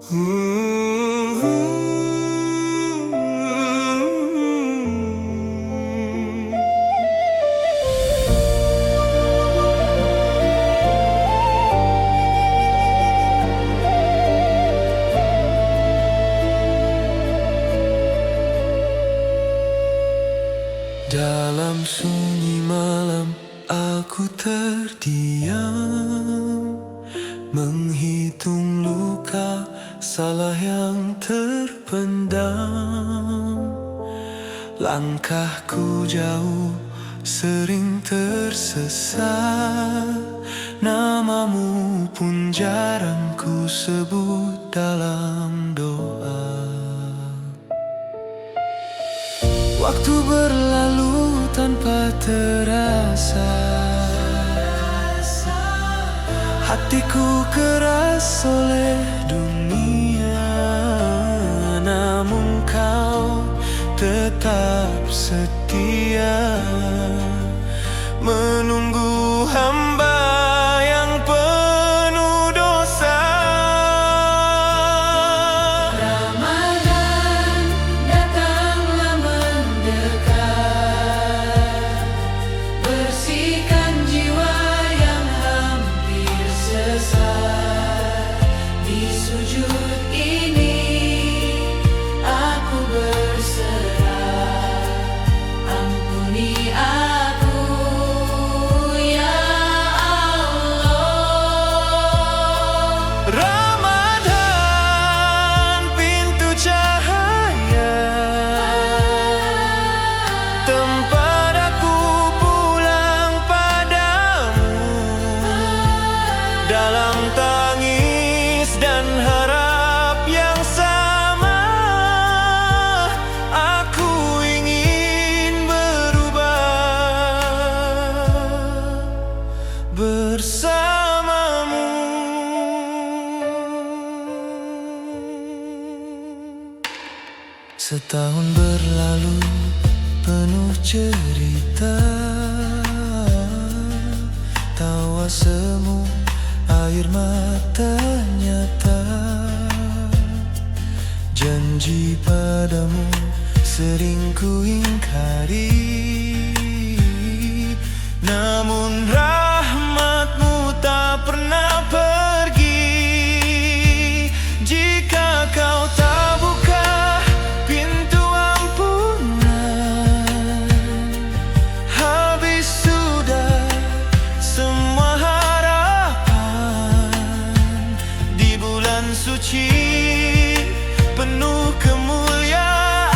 Dalam sunyi malam aku terdiam, menghitung luka salah yang terpendam. Langkahku jauh, sering tersesat, namamu pun jarang ku sebut dalam doa. Waktu berlalu tanpa terasa, hatiku keras oleh dunia, namun kau tetap setia, menunggu hamba yang penuh dosa. Ramadan datanglah mendekat, bersihkan jiwa yang hampir sesat. Di sujud ini aku berserah, ampuni aku ya Allah. Ramadan, pintu cahaya, tempat aku pulang padamu. Dalam tangis dan harap yang sama, aku ingin berubah bersamamu. Setahun berlalu penuh cerita, tawa semu, air mata nyata. Janji padamu sering ku ingkari, namun rahmatmu tak pernah pergi. Jika kau tak buka pintu ampunan, habis sudah semua harapan. Di bulan suci penuh kemuliaan,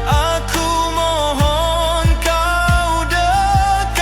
aku mohon kau dekat.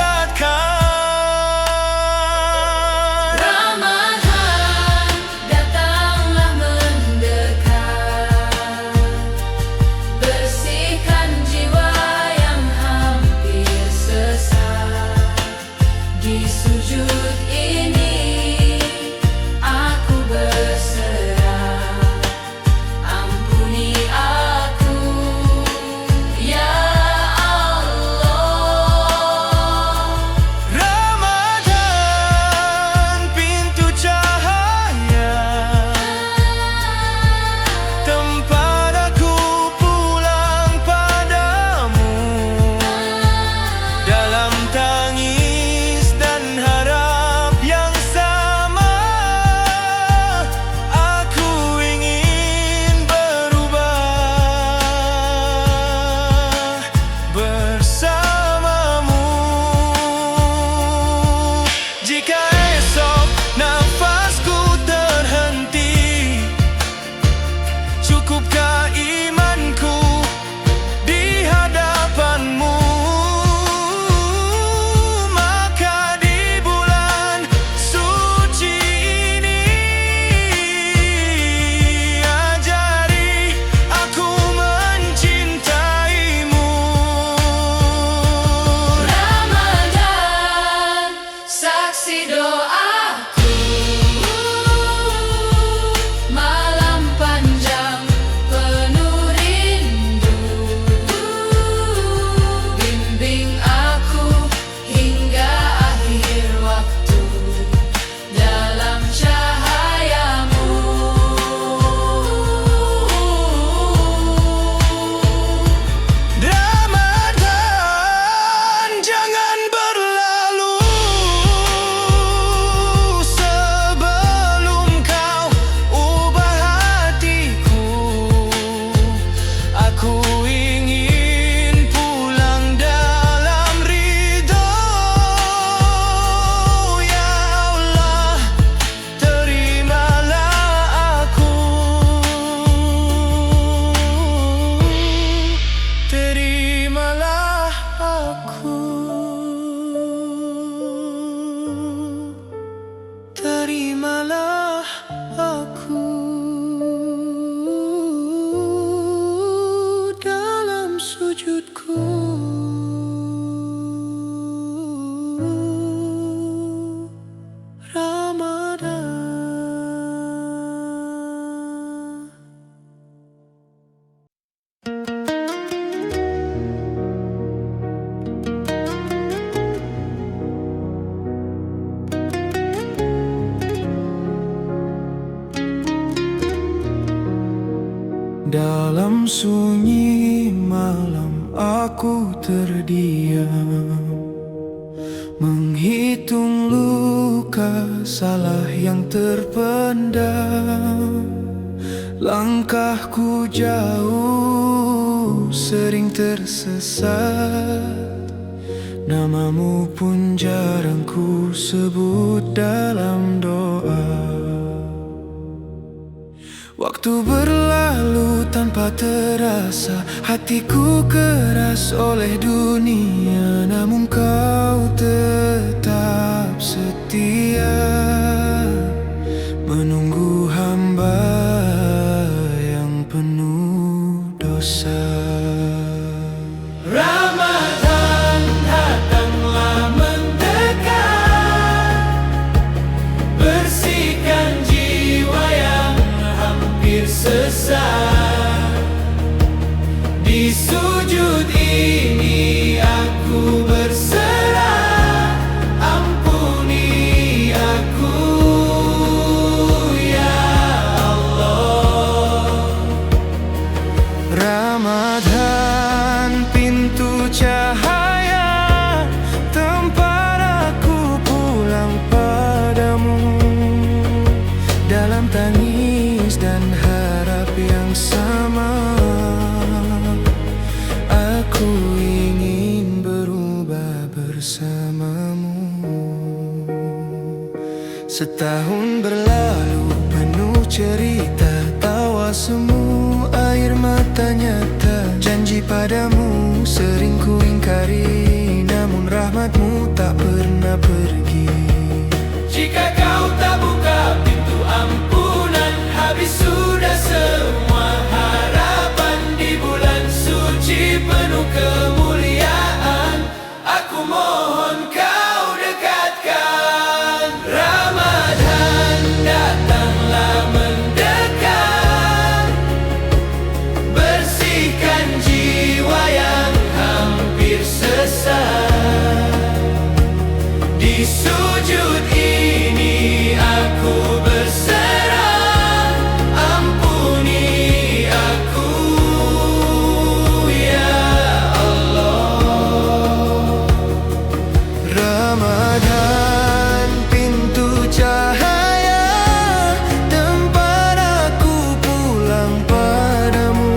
Dalam sunyi malam aku terdiam, menghitung luka salah yang terpendam. Langkahku jauh, sering tersesat. Namamu pun jarang ku sebut dalam doa. Waktu berlalu tanpa terasa, hatiku keras oleh dunia. Namun kau tetap setia, menunggu hamba yang penuh dosa. Ramadan datanglah mendekat, bersihkan jiwa yang hampir sesat. Di sujud ini aku berserah, ampuni aku ya Allah. Ramadan, pintu cahaya, tempat aku pulang padamu. Dalam tangis dan harap yang sama, aku ingin berubah bersamamu. Setahun berlalu penuh cerita, tawa semu, air mata nyata. Janji padamu sering ku ingkari, namun rahmatmu tak pernah pergi. Jika kau tak buka pintu ampunan, habis sudah semua harapan. Di bulan suci penuh kemuliaan, aku mohon kau dekatkan. Ramadan datanglah mendekat, bersihkan jiwa yang hampir sesat. Di sujud ini aku berserah, ampuni aku ya Allah. Ramadan, pintu cahaya, tempat aku pulang padamu.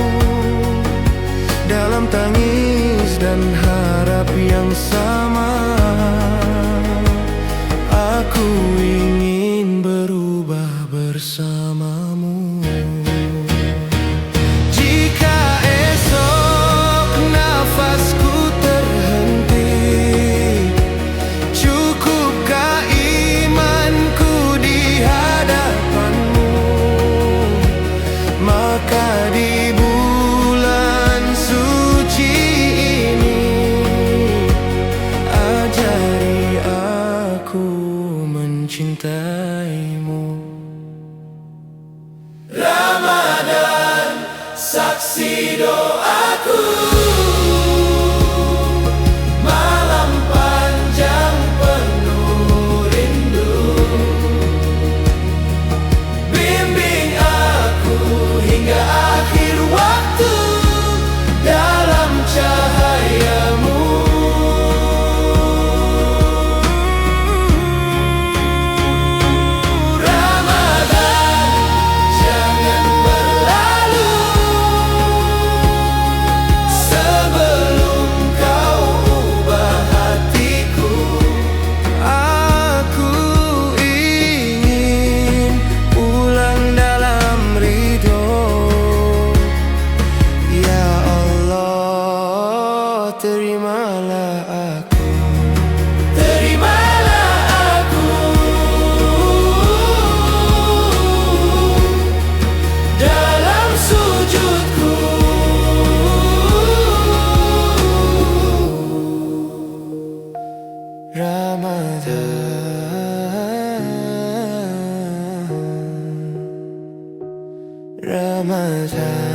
Dalam tangis dan harap yang sama, aku ingin berubah bersamamu. Jika esok nafasku terhenti, cukupkah imanku di hadapanmu? Maka di bulan suci ini, ajari aku mencintaimu. Ramadan, saksi doaku, malam panjang penuh rindu. Bimbing aku hingga akhir waktu dalam cahayamu. Terimalah aku, terimalah aku dalam sujudku. Ramadan, Ramadan.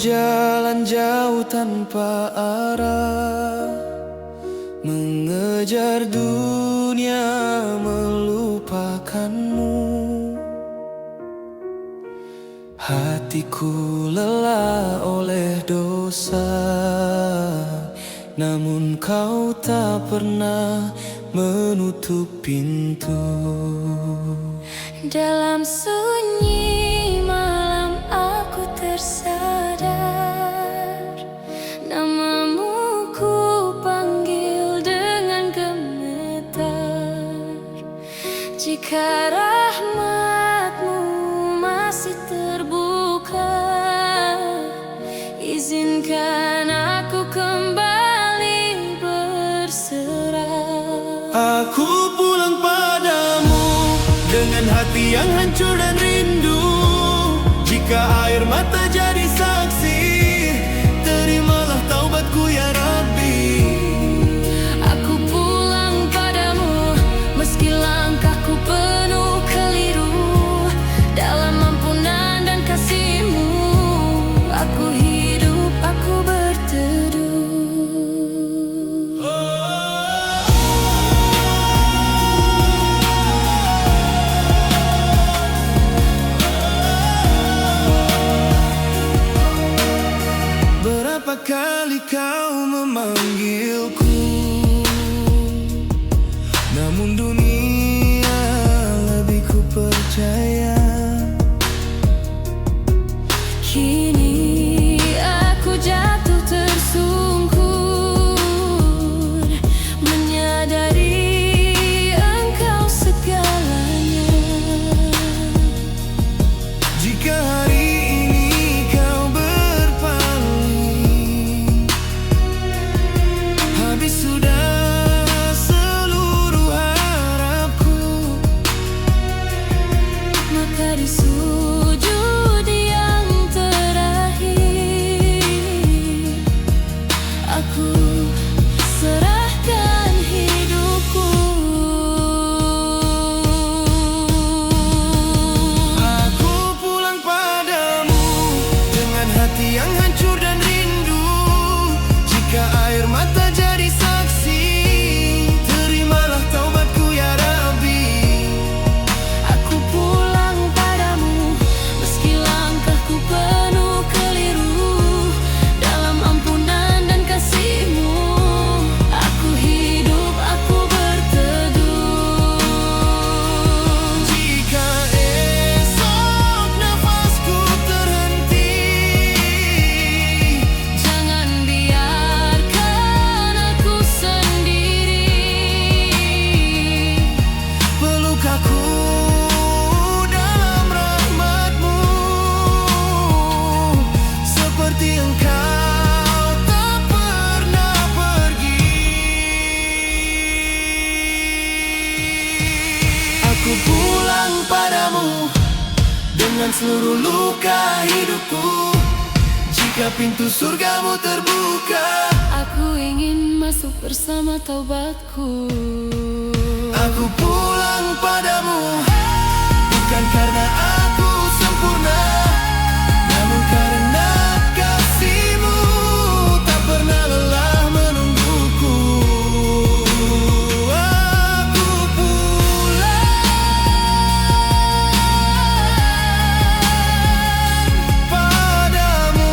berjalan jauh tanpa arah, mengejar dunia melupakanmu. Hatiku lelah oleh dosa, namun kau tak pernah menutup pintu. Dalam sunyi malam aku tersadar, namamu ku panggil dengan gemetar. Jika rahmatmu masih terbuka, izinkan aku kembali berserah. Aku pulang padamu dengan hati yang hancur dan rindu. Jika air mata jadi saksi, terimalah taubatku ya Rabbi. Aku pulang padamu meski langkahku penuh keliru. Dalam ampunan dan kasih-Mu aku hidup, aku berteduh. Berapa kali kau memanggilku, namun dunia lebih ku percaya. Kini aku jatuh tersungkur, menyadari Engkau segalanya. Jika hari ini kau berpaling, habis sudah seluruh harapku. Maka di sujud yang terakhir, aku serahkan hidupku. Aku pulang padamu dengan hati yang hancur dan rindu. Jika air mata jadi saksi, terimalah taubatku ya Rabbi. Aku pulang padamu meski langkahku penuh keliru. Dalam ampunan dan kasih-Mu aku hidup, aku berteduh. Jika esok nafasku terhenti, Jangan biarkan aku sendiri. peluk aku dalam rahmat-Mu, seperti Engkau tak pernah pergi. Aku pulang padamu dengan seluruh luka hidupku. Jika pintu surga-Mu terbuka, Aku ingin masuk bersama taubatku. aku pulang padamu bukan karena aku sempurna, namun karena kasih-Mu tak pernah lelah menungguku. Aku pulang padamu.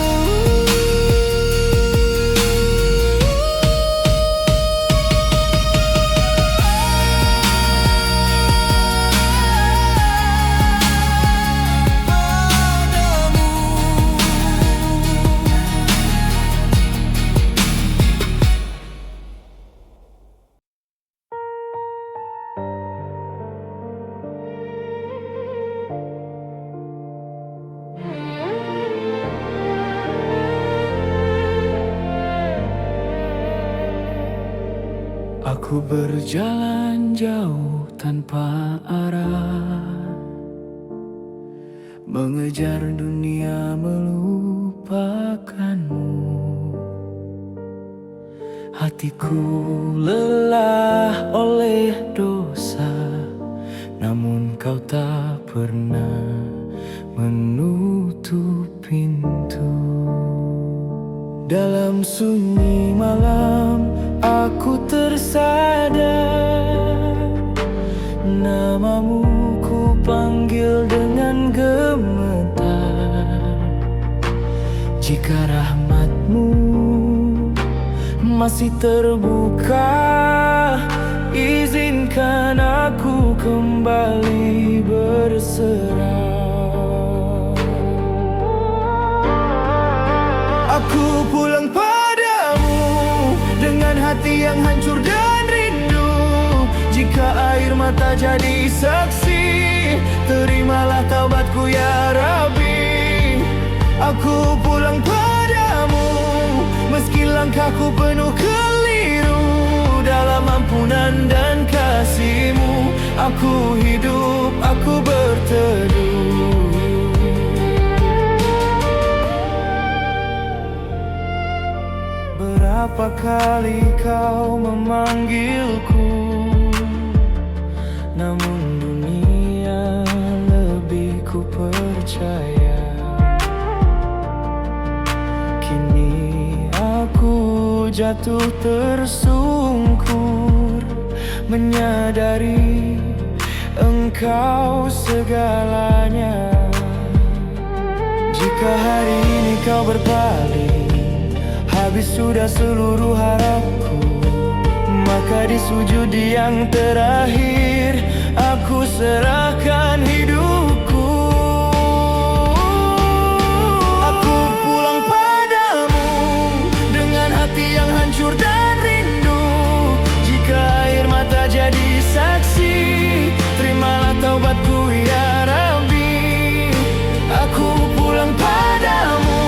Aku berjalan jauh tanpa arah, mengejar dunia melupakanmu. Hatiku lelah oleh dosa, namun kau tak pernah menutup pintu. Dalam sunyi malam aku tersadar, namamu ku panggil dengan gemetar. Jika rahmatmu masih terbuka, izinkan aku kembali berserah. Aku pulang padamu dengan hati yang hancur dan rindu. Jika air mata jadi saksi, terimalah taubatku ya Rabbi. Aku pulang padamu meski langkahku penuh keliru. Dalam ampunan dan kasih-Mu aku hidup, aku berteduh. Berapa kali kau memanggilku, namun dunia lebih ku percaya. Kini aku jatuh tersungkur, menyadari Engkau segalanya. Jika hari ini kau berpaling, habis sudah seluruh harapku, maka di sujud yang terakhir aku serahkan hidupku. Aku pulang padamu dengan hati yang hancur dan rindu. Jika air mata jadi saksi, terimalah taubatku ya Rabbi. Aku pulang padamu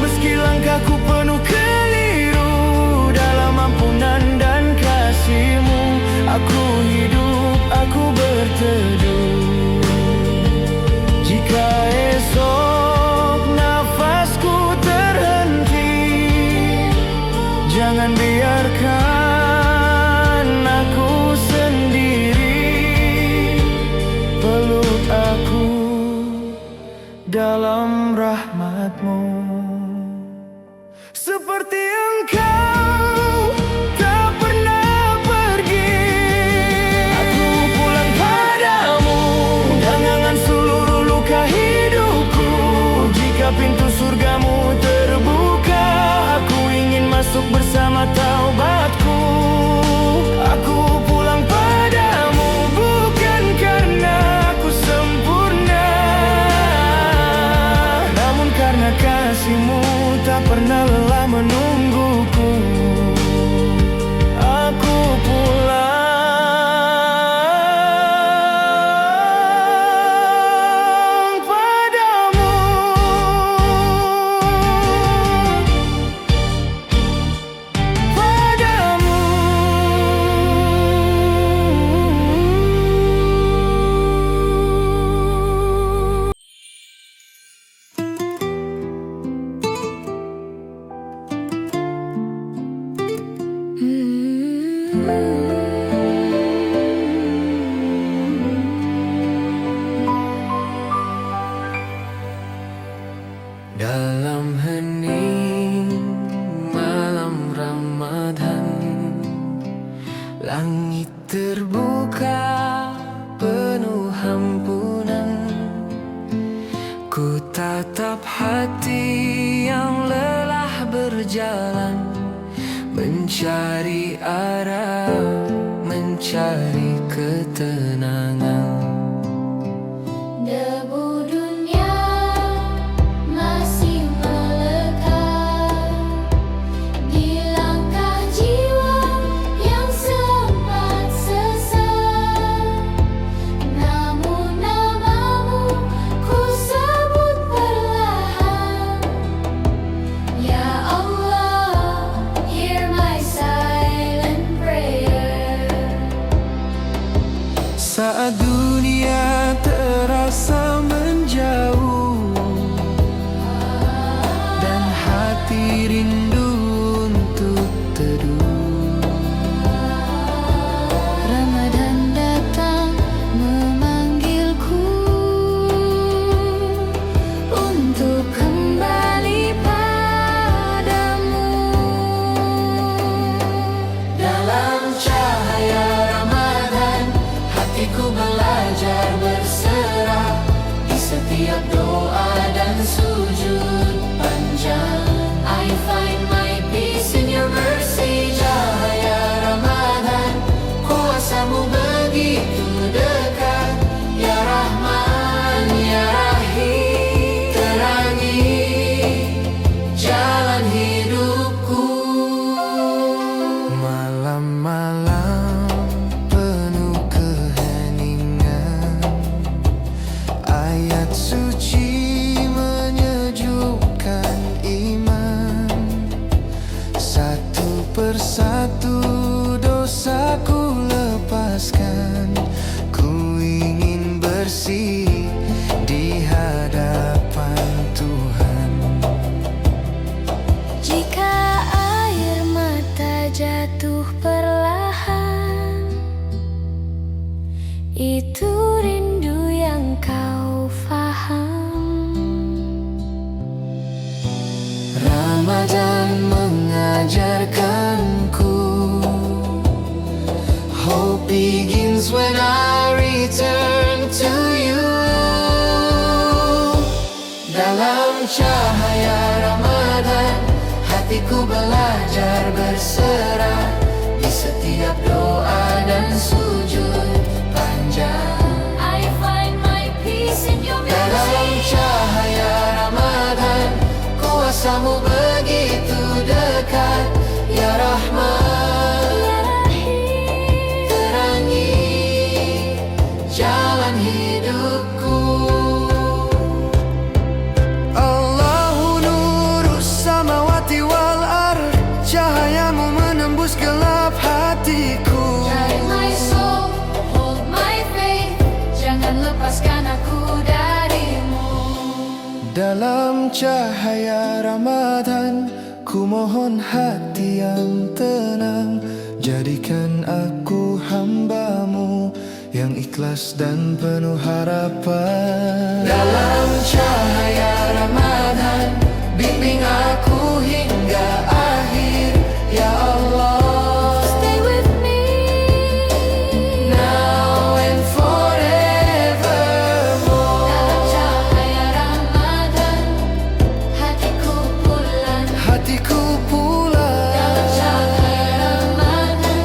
meski langkahku penuh keliru. Dalam ampunan dan kasih-Mu aku hidup, aku berteduh. Jika esok nafasku terhenti, jangan biarkan aku sendiri. Peluk aku dalam rahmat-Mu, seperti Engkau tak pernah pergi. Aku pulang padamu dengan seluruh luka hidupku. Jika pintu surga-Mu terbuka, aku ingin masuk bersama taubatku. Aku pulang padamu bukan karena aku sempurna, namun karena kasih-Mu tak pernah lelah menungguku. Aku pulang padamu. Padamu. Dalam hening malam Ramadan, langit terbuka penuh ampunan. Ku tatap hati yang lelah berjalan, mencari arah, mencari ketenangan. Debu dunia masih melekat di langkah jiwa yang sempat sesat. Namun namamu ku sebut perlahan. Ya Allah, hear my silent prayer. Saat dunia terasa menjauh dan hati rindu untuk teduh, Ramadan datang memanggilku untuk kembali padamu. persatu dosaku lepaskan. Ku ingin bersih di hadapan Tuhan. Jika air mata jatuh perlahan, itu rindu yang kau faham. Ramadan mengajarkanku, hope begins when I return to you. Dalam cahaya Ramadan, hatiku belajar berserah di setiap doa dan sujud panjang. I find my peace in your Dalam mercy. cahaya Ramadan, kuasamu begitu dekat, ya Rahman. Ya Rahim, Terangi jalan hidupku. Allahu nurus samawati wal ard, cahayamu menembus gelap hatiku. guide my soul, hold my faith, jangan lepaskan aku darimu. Dalam cahaya Ramadan, ku mohon hati yang tenang. Jadikan aku hambamu yang ikhlas dan penuh harapan. Dalam cahaya Ramadan, bimbing aku hingga akhir, ya Allah. Stay with me. Now and forevermore. Dalam cahaya Ramadan, hatiku pulang. Hatiku pulang. Dalam cahaya Ramadan,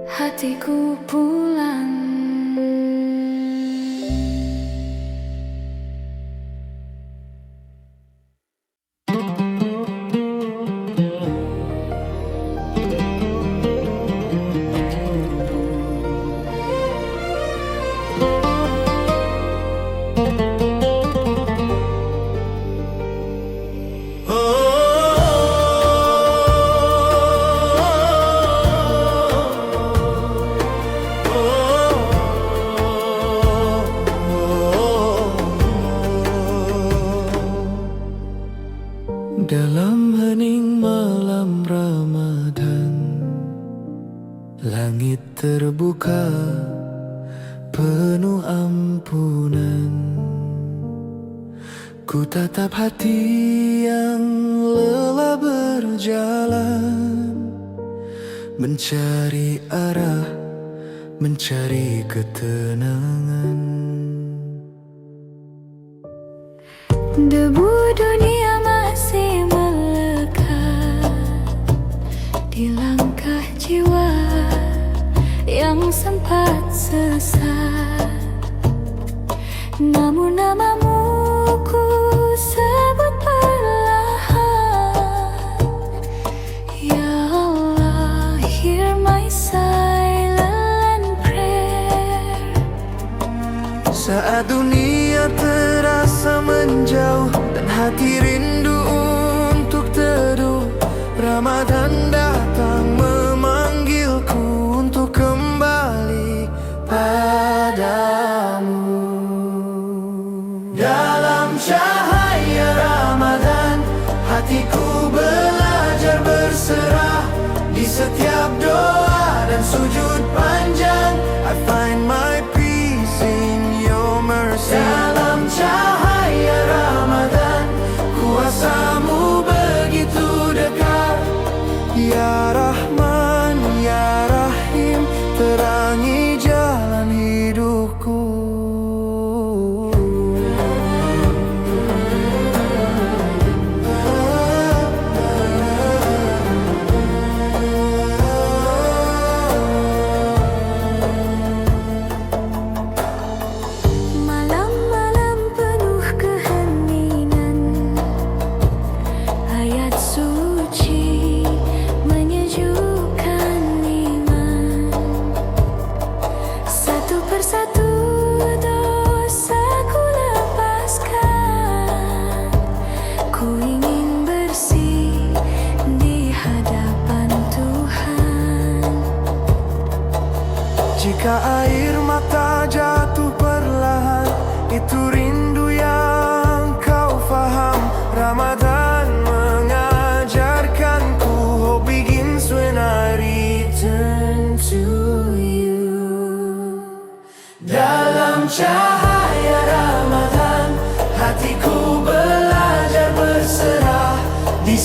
hatiku pulang. Dalam hening malam Ramadan, langit terbuka penuh ampunan. Ku tatap hati yang lelah berjalan, mencari arah, mencari ketenangan. Debu dunia masih melekat di langkah jiwa yang sempat sesat. Namun namamu ku sebut perlahan, ya Allah, hear my silent prayer. Saat dunia terasa menjauh dan hati rindu untuk teduh, Ramadan datang memanggilku untuk kembali padamu. Dalam cahaya Ramadan, hatiku belajar berserah di setiap doa dan sujud panjang. I find my peace in your mercy. Dalam cahaya Ramadan, kuasamu begitu dekat, ya Rahman, ya Rahim. Terangi jalan hidupku. Malam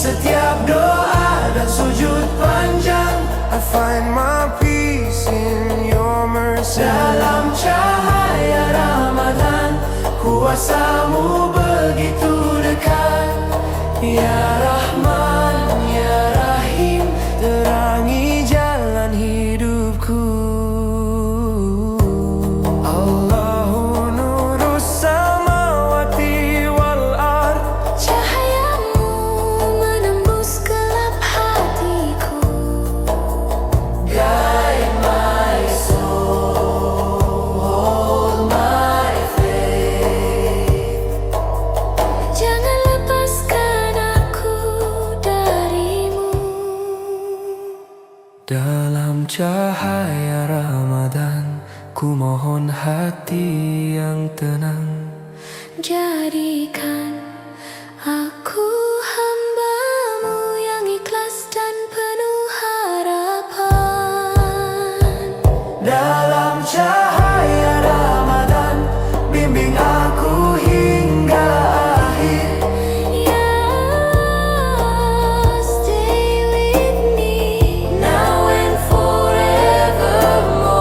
setiap doa dan sujud panjang. I find my peace in your mercy. Dalam cahaya Ramadan, kuasamu begitu dekat. Ya Rahman, Ya Rahim, terangi jalan hidupku. Allahu nurus samawati wal ard. Cahayamu menembus gelap hatiku. Guide my soul, hold my faith. Jangan lepaskan aku darimu. Dalam cahaya Ramadan, ku mohon hati yang tenang. Jadikan aku hamba-Mu yang ikhlas dan penuh harapan. Dalam cahaya Ramadan, bimbing aku hingga akhir. Ya, stay with me now and forevermore.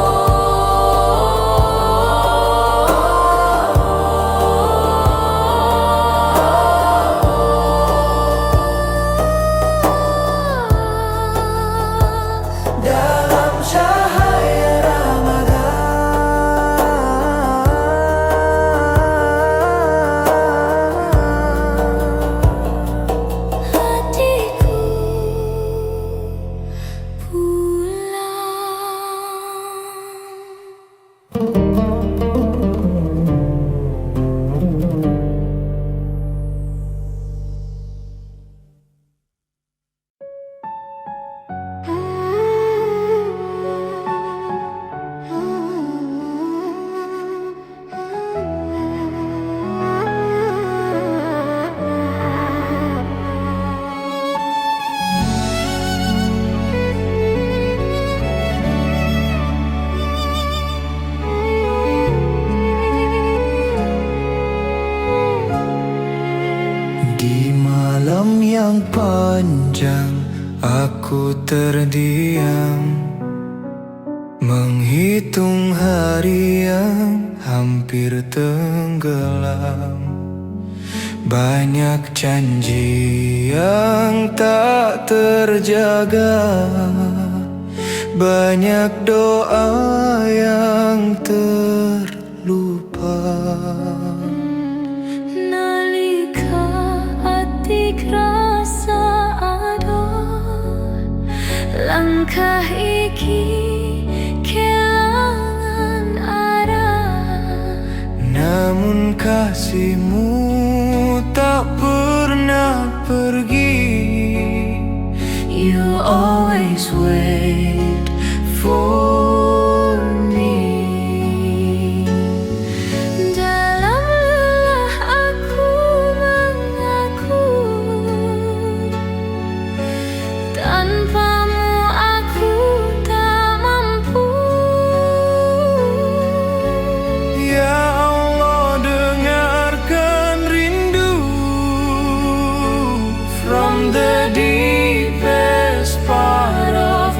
Dalam cahaya Ramadan, Hatiku pulang. di malam yang panjang, aku terdiam, menghitung hari yang hampir tenggelam. Banyak janji yang tak terjaga, banyak doa yang terlupa. Nalika hati rasa ada, langkah iki kelangan arah. Namun kasihmu tak pernah pergi. You always wait for me. Dalam lelah aku mengaku, tanpamu aku tak mampu. Ya Allah, dengarkan rindu from the deepest part of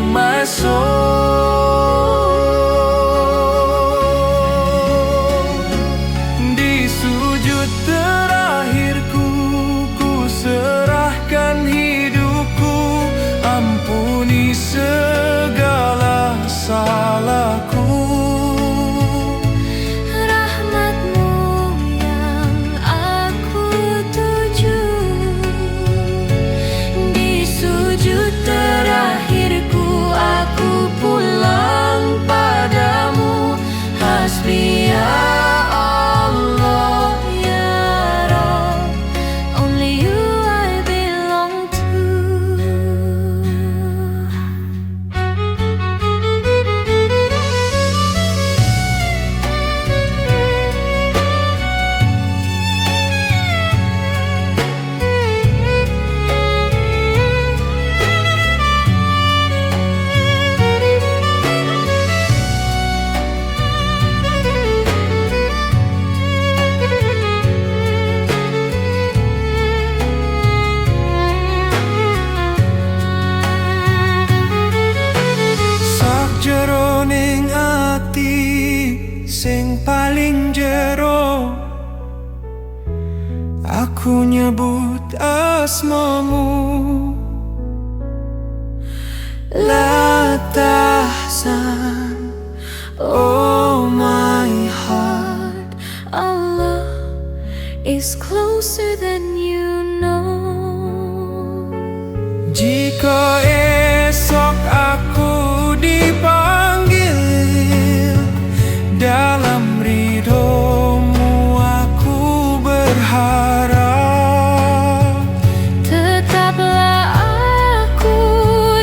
ku nyebut asmamu. La tahzan, oh my heart, Allah is closer than you know. Jika esok aku dipanggil, dalam ridhomu aku berharap. Tetaplah aku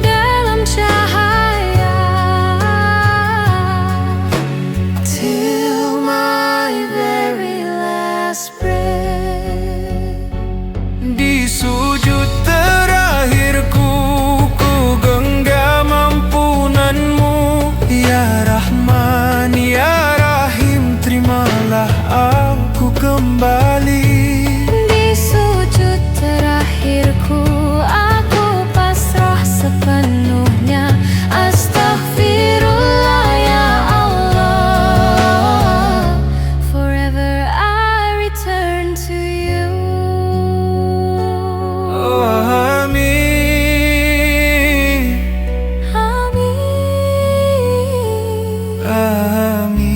dalam cahaya Till my very last breath. Di sujud terakhirku ku genggam ampunanmu, ya Rahman ya Rahim, terimalah aku kembali. Di sujud terakhirku aku pasrah sepenuhnya. Astaghfirullah ya Allah, forever I return to you. Oh, amin, Amin. amin.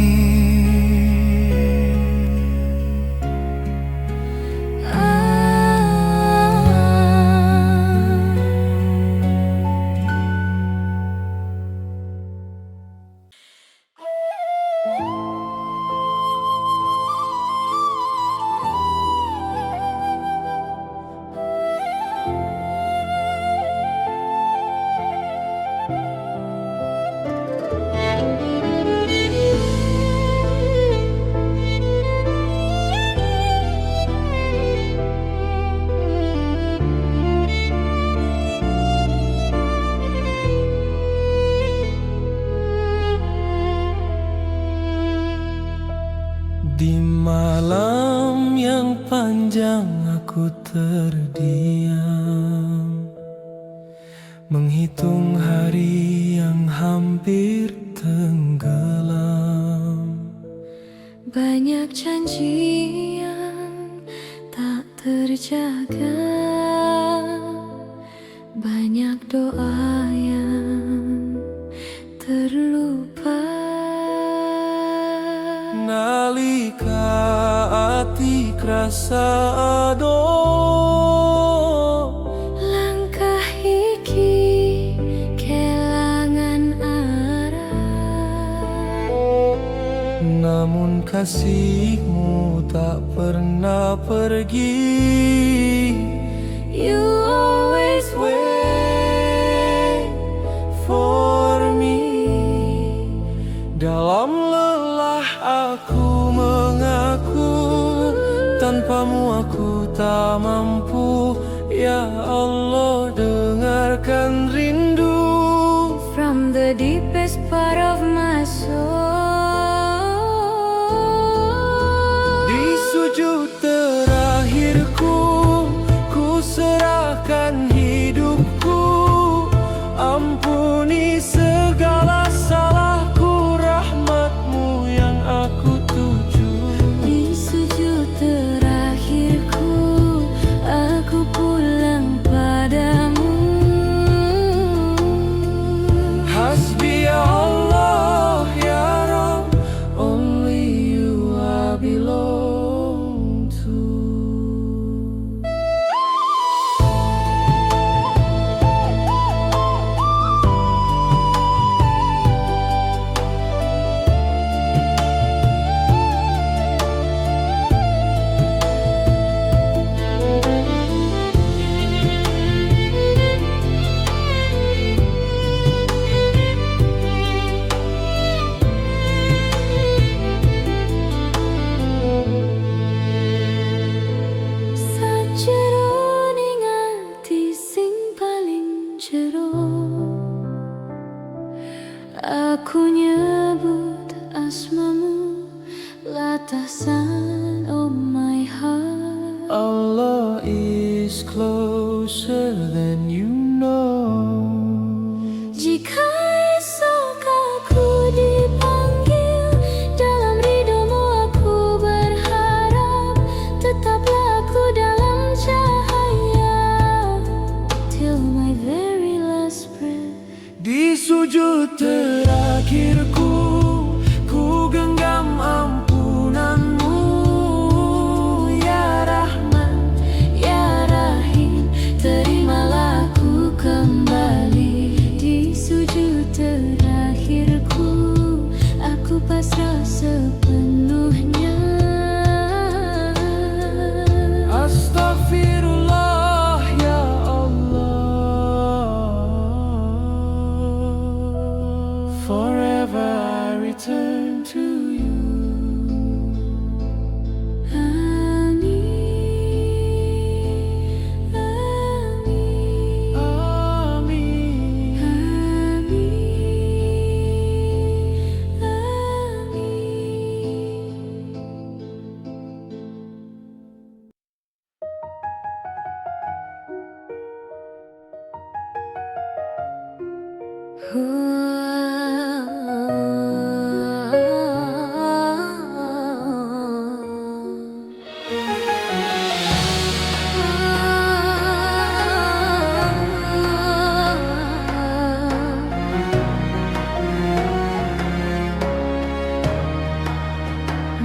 Di malam yang panjang aku terdiam, menghitung hari yang hampir tenggelam. Banyak janji yang tak terjaga, banyak doa yang terlupa. Nalika ati krasa ado, Langkah iki kelangan arah, namun kasihmu tak pernah pergi. you always Wait for me. Dalam lelah aku mengaku, tanpamu aku tak mampu. Ya Allah, dengarkan rindu. from the deepest part of my soul. Di sujud terakhirku ku serahkan hidupku. Ampuni segala salahku, rahmatmu yang aku tuju. Di sujud terakhirku aku pulang padamu.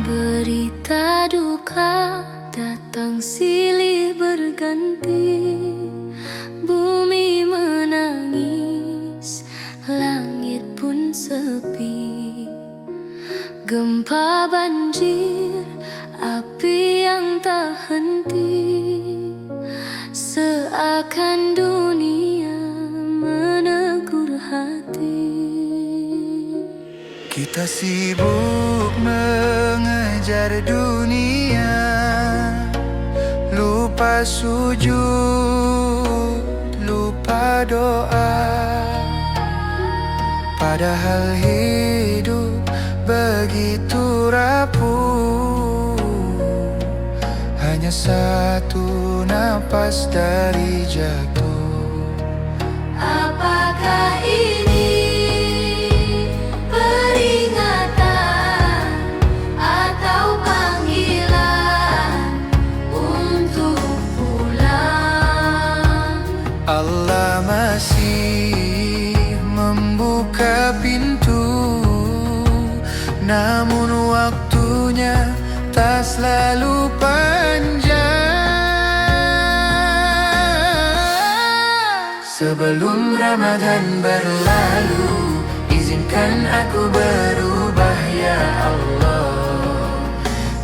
Berita duka datang silih berganti, bumi menangis, langit pun sepi. Gempa banjir, api yang tak henti, seakan dunia menegur hati. Kita sibuk mengejar dunia, lupa sujud, lupa doa. Padahal hidup begitu rapuh, hanya satu napas dari jatuh. Apakah ini peringatan atau panggilan untuk pulang? Allah masih membuka pintu, namun waktunya tak selalu panjang. Sebelum Ramadan berlalu, izinkan aku berubah ya Allah.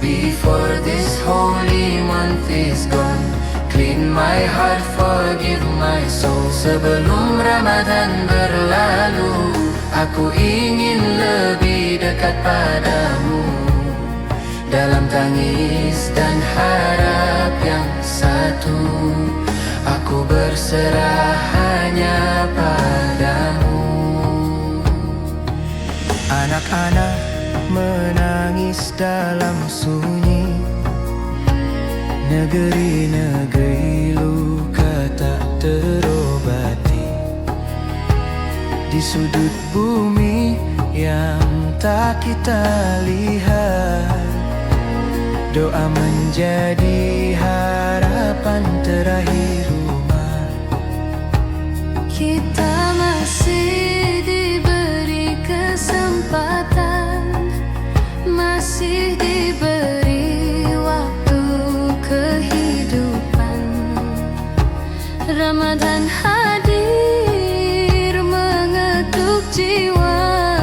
Before this holy month is gone, clean my heart, forgive my soul. Sebelum Ramadan berlalu, aku ingin lebih dekat padamu, dalam tangis dan harap yang satu, aku berserah hanya padamu. Anak-anak menangis dalam sunyi, negeri-negeri luka tak terobati. Di sudut bumi yang tak kita lihat, doa menjadi harapan terakhir umat. Kita masih diberi kesempatan, masih diberi waktu kehidupan. Ramadan hadir mengetuk jiwa,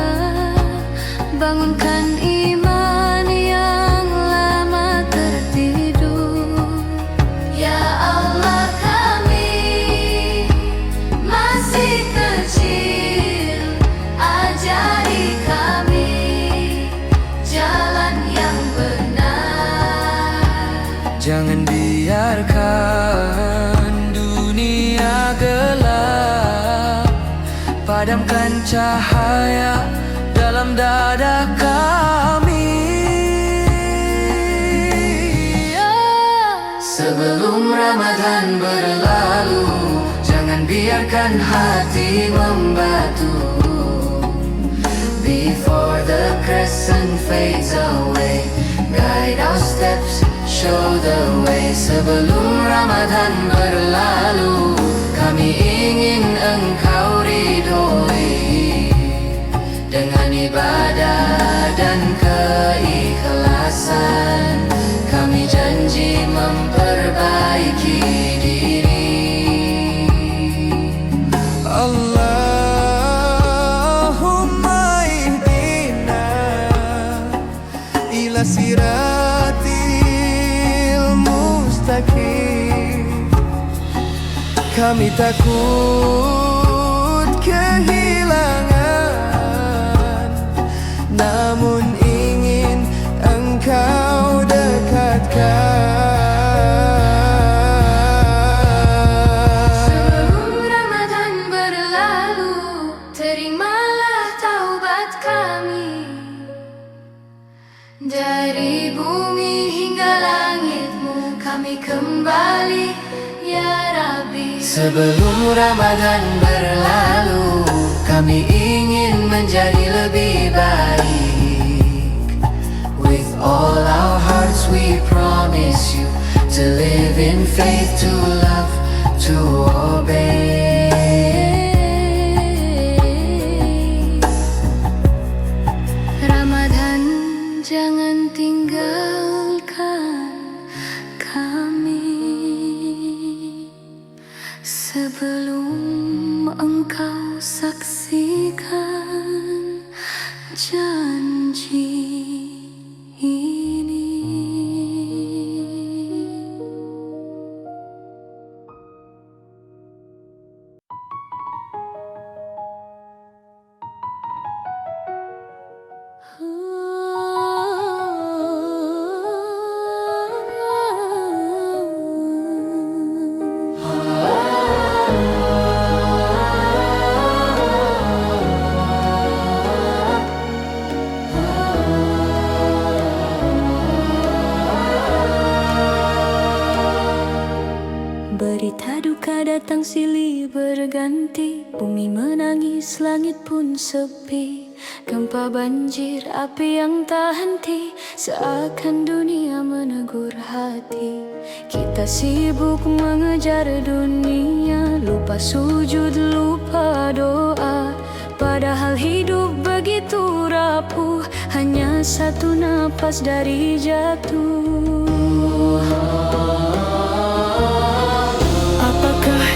bangunkan iman yang lama tertidur. Ya Allah, kami masih kecil, ajari kami jalan yang benar. Jangan biarkan dunia gelap, padamkan cahaya dalam dada kami. Sebelum Ramadan berlalu, jangan biarkan hati membatu. Before the crescent fades away, guide our steps, show the way. Sebelum Ramadan berlalu, kami ingin Engkau ridhoi, dengan ibadah dan keikhlasan. Kami janji memperbaiki diri. Allahumma ihdina ila siratil mustaqim. Kami takut kehilangan, namun ingin Engkau dekatkan. Sebelum Ramadan berlalu, terimalah taubat kami. Dari bumi hingga langit-Mu kami kembali, ya Rabbi. Sebelum Ramadan berlalu, Kami ingin menjadi lebih baik. With all our hearts we promise you to live in faith, to love, to obey. Ramadan, jangan tinggalkan kami sebelum engkau saksikan janji ini. Berita duka datang silih berganti, bumi menangis, langit pun sepi. Gempa, banjir, api yang tak henti, seakan dunia menegur hati. Kita sibuk mengejar dunia, lupa sujud, lupa doa. Padahal hidup begitu rapuh, hanya satu napas dari jatuh.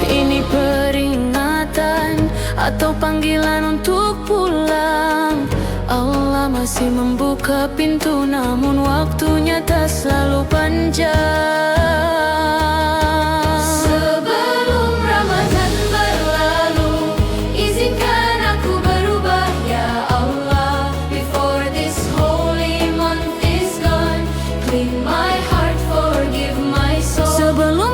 Ini peringatan atau panggilan untuk pulang? Allah masih membuka pintu, namun waktunya tak selalu panjang. Sebelum Ramadan berlalu, izinkan aku berubah ya Allah. Before this holy month is gone, clean my heart, forgive my soul. Sebelum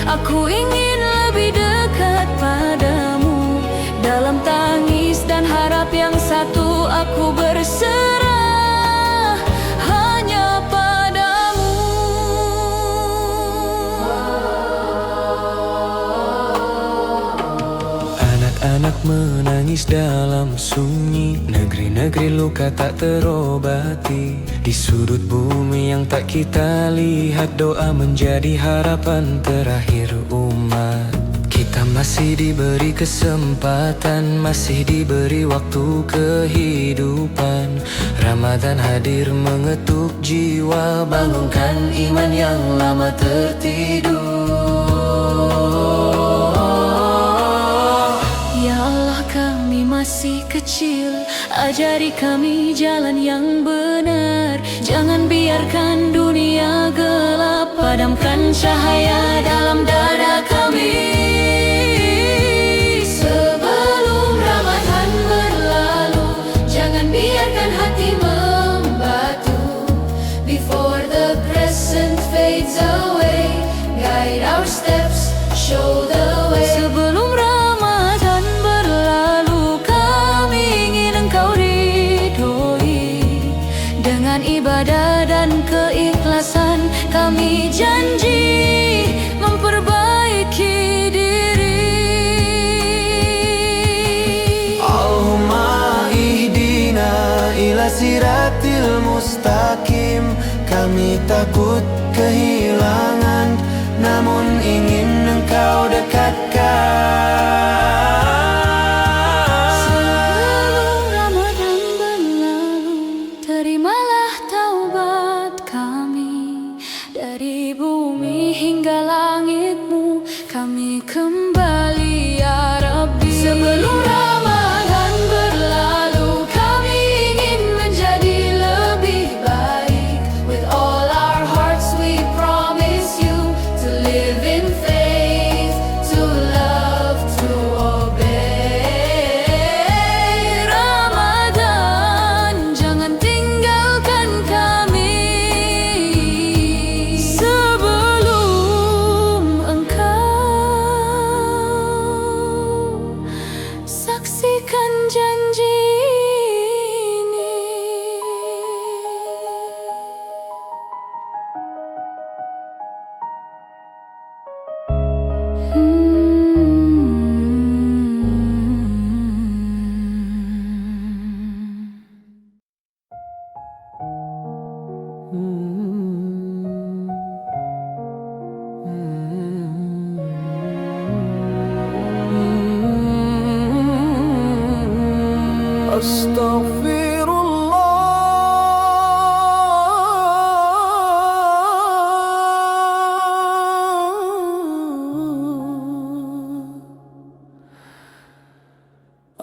aku ingin lebih dekat padamu. Dalam tangis dan harap yang satu, aku berserah hanya padamu. Anak-anak menangis dalam sunyi, negeri-negeri luka tak terobati. Di sudut bumi yang tak kita lihat, doa menjadi harapan terakhir umat. Kita masih diberi kesempatan, masih diberi waktu kehidupan. Ramadan hadir mengetuk jiwa, bangunkan iman yang lama tertidur. Ya Allah, kami masih kecil, ajari kami jalan yang benar. Jangan biarkan dunia gelap, padamkan cahaya dalam dada kami. Sebelum Ramadan berlalu, jangan biarkan hati membatu. Before the present fades away, guide our steps, show the way. Sebelum Ramadan berlalu, kami ingin Engkau ridhoi. Dengan ibadah dan keikhlasan, kami janji memperbaiki diri. Allahumma ihdina ila siratil mustaqim. Kami takut kehilangan, namun ingin Engkau dekatkan. Sebelum Ramadan berlalu, terimalah taubat kami. Dari bumi hingga langit-Mu, kami kembali ya Rabbi. Sebelum Ramadan berlalu, kami ingin menjadi lebih baik. With all our hearts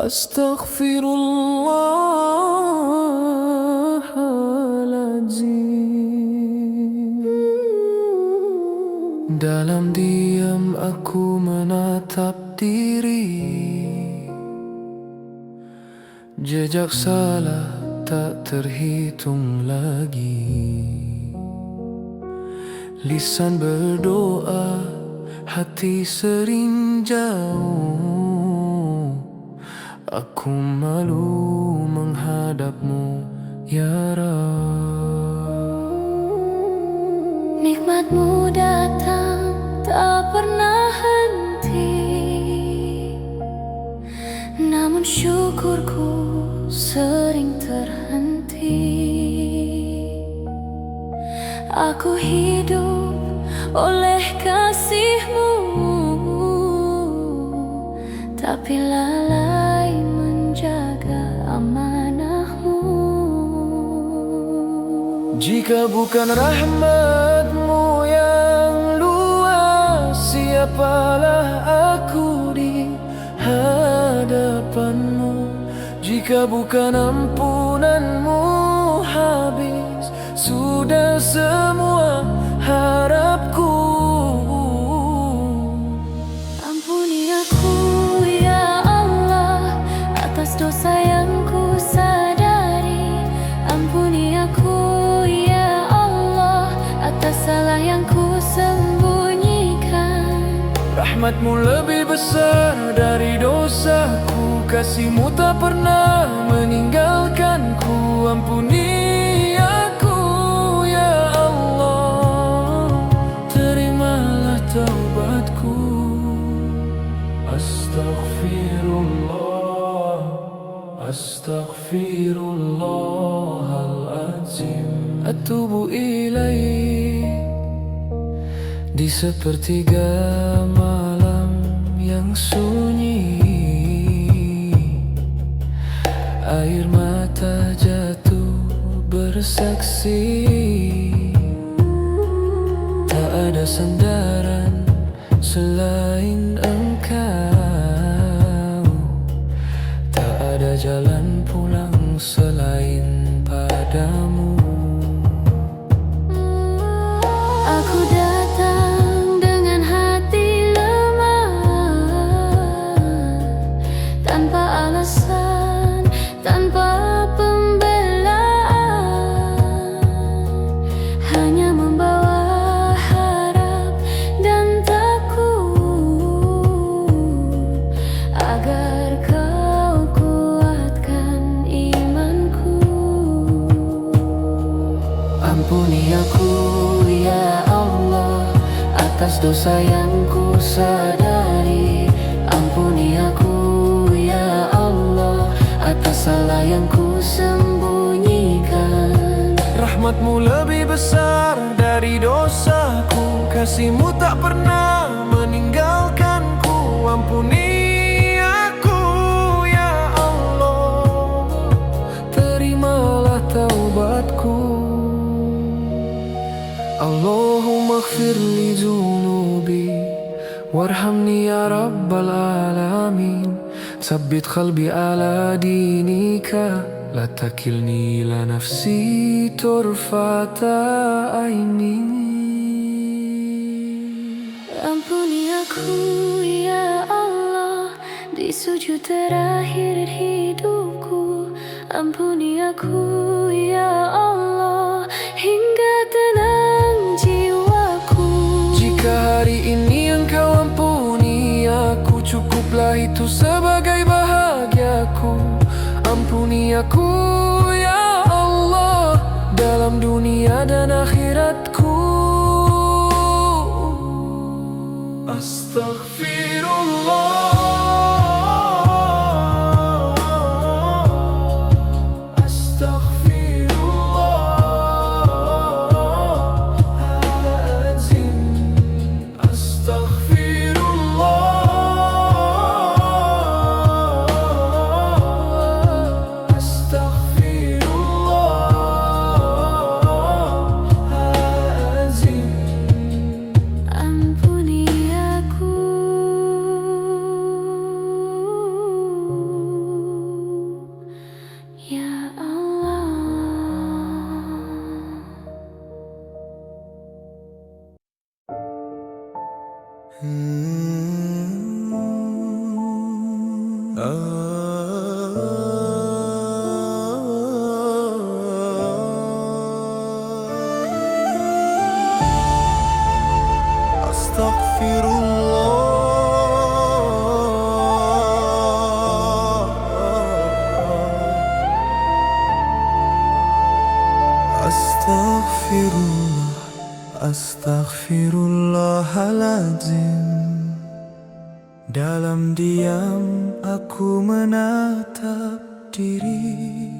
Astaghfirullahaladzim. Dalam diam aku menatap diri, jejak salah tak terhitung lagi. Lisan berdoa, hati sering jauh. Aku malu menghadapmu, ya Rabb. Nikmatmu datang tak pernah henti, namun syukurku sering terhenti. Aku hidup oleh kasih-Mu, tapi lalai menjaga amanah-Mu. Jika bukan rahmat-Mu yang luas, siapalah aku di hadapan-Mu. Jika bukan ampunan-Mu, habis sudah semua harapku. Ampuni aku ya Allah atas dosa yang ku sadari. Ampuni aku ya Allah atas salah yang ku sembunyikan. Rahmat-Mu lebih besar dari dosaku, kasih-Mu tak pernah meninggalkanku. Ampuni aku ya Allah, terimalah taubatku. Astaghfirullah, astaghfirullahaladzim. Atubu ilaih. Di sepertiga malam yang sunyi, air mata jatuh bersaksi. Tak ada sandaran selain Engkau, tak ada jalan pulang selain padamu. Aku datang dengan hati lemah, tanpa alasan, tanpa pembelaan, hanya membawa harap dan takut agar Kau kuatkan imanku. Ampuni aku ya Allah atas dosa yang ku sadari. Ampuni aku ya Allah atas salah yang ku sembunyikan. Rahmat-Mu lebih besar dari dosaku, kasih-Mu tak pernah meninggalkanku. Ampuni aku ya Allah, terimalah taubatku. Allahumma ighfir li dhunubi warhamni ya rabbal alamin. Sabbit qalbi ala dinika, la takilni ila nafsi turfata aini. Ampuni aku ya Allah di sujud terakhir hidupku. Ampuni aku ya Allah hingga tenang jiwaku. Jika hari ini Engkau ampuni aku, cukuplah itu sebagai bahagiaku. Ampuni aku ya Allah dalam dunia dan akhiratku. Astaghfirullah, astaghfirullah. Astaghfirullahaladzim. Dalam diam aku menatap diri.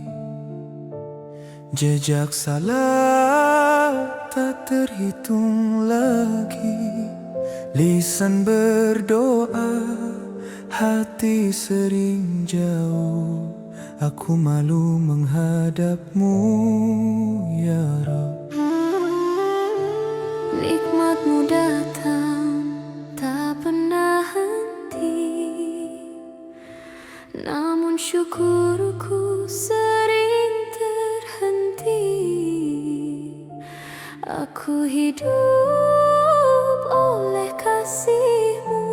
Jejak salah tak terhitung lagi. Lisan berdoa, hati sering jauh. Aku malu menghadapmu, ya Rabb. Nikmatmu datang tak pernah henti, namun syukurku sering terhenti. Aku hidup oleh kasih-Mu,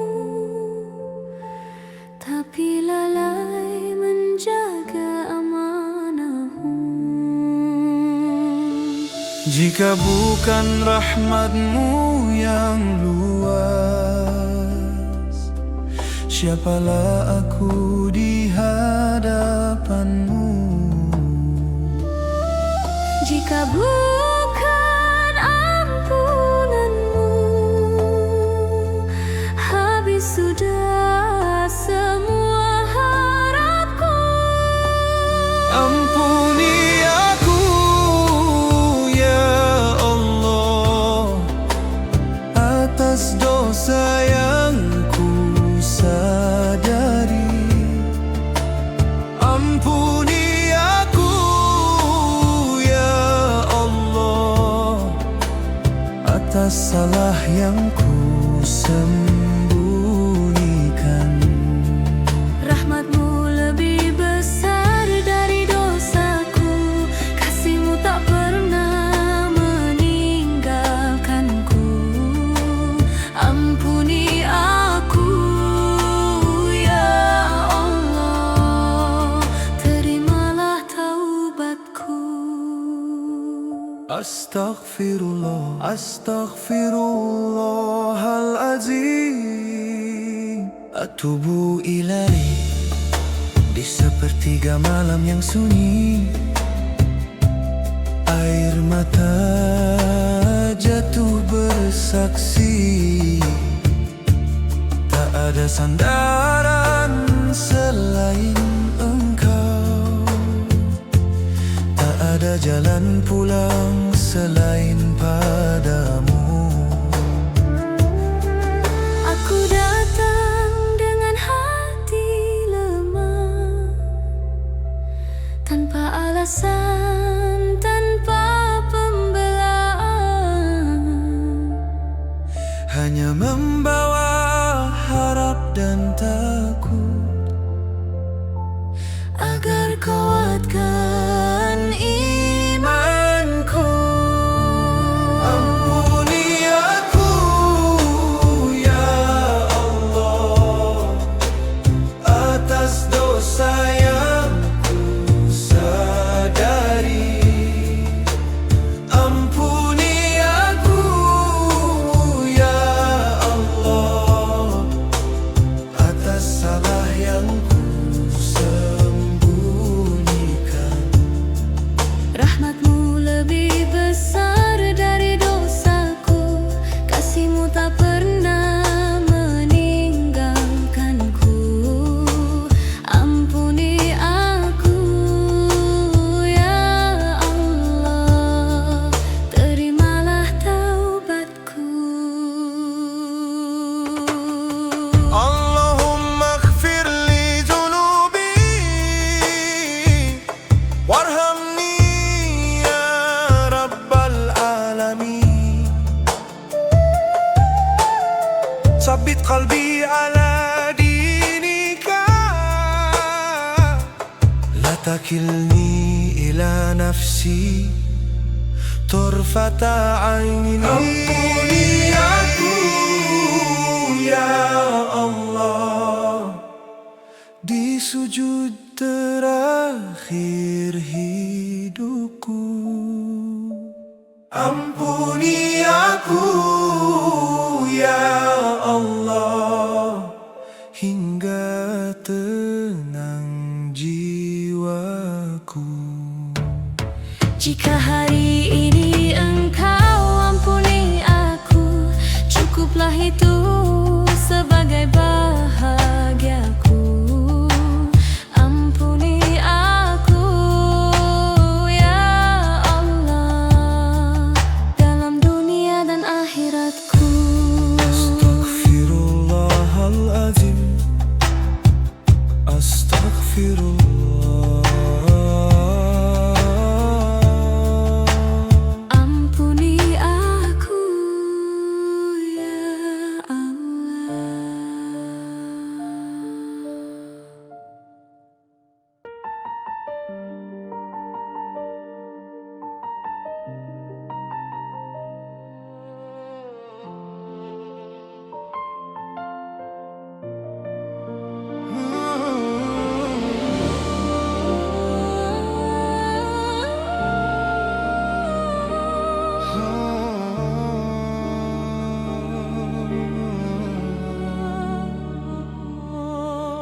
tapi lalai menjaga amanah-Mu. Jika bukan rahmat-Mu yang luas, siapalah aku di hadapan-Mu? Jika bukan ampunan-Mu, habis sudah semua harapku. Ampuni aku, ya Allah, atas dosa yang ku sadari. Ampuni aku, ya Allah, atas salah yang ku sembunyikan. Rahmat-Mu lebih besar dari dosaku, kasih-Mu tak pernah meninggalkanku. Ampuni aku, ya Allah, terimalah taubatku. Astaghfirullah, astaghfirullahaladzim. Atubu ilaih. Di sepertiga malam yang sunyi, air mata jatuh bersaksi. Tak ada sandaran selain Engkau, tak ada jalan pulang selain padamu. Aku datang dengan hati lemah, tanpa alasan, tanpa pembelaan, Hanya membawa harap dan takut, agar kuatkan imanku. ampuni aku, ya Allah, atas dosa yang ku sadari. Ampuni aku, ya Allah, atas salah yang ku sembunyikan. Rahmat-Mu lebih besar dari dosaku, kasih-Mu tak pernah meninggalkanku. Ampuni aku, ya Allah, terimalah taubatku. Allahumma ighfir li dhunubi warhamni ya rabbal alamin. Sabbit qalbi ala dinika, la takilni ila nafsi turfata aini. Ampuni aku, ya Allah, di sujud terakhir hidupku, ampuni aku ya Allah, hingga tenang jiwaku. Jika hari ini engkau ampuni aku, cukuplah itu sebagai bahagiaku. Ampuni aku ya Allah, dalam dunia dan akhiratku. Astaghfirullahaladzim, astaghfirullah.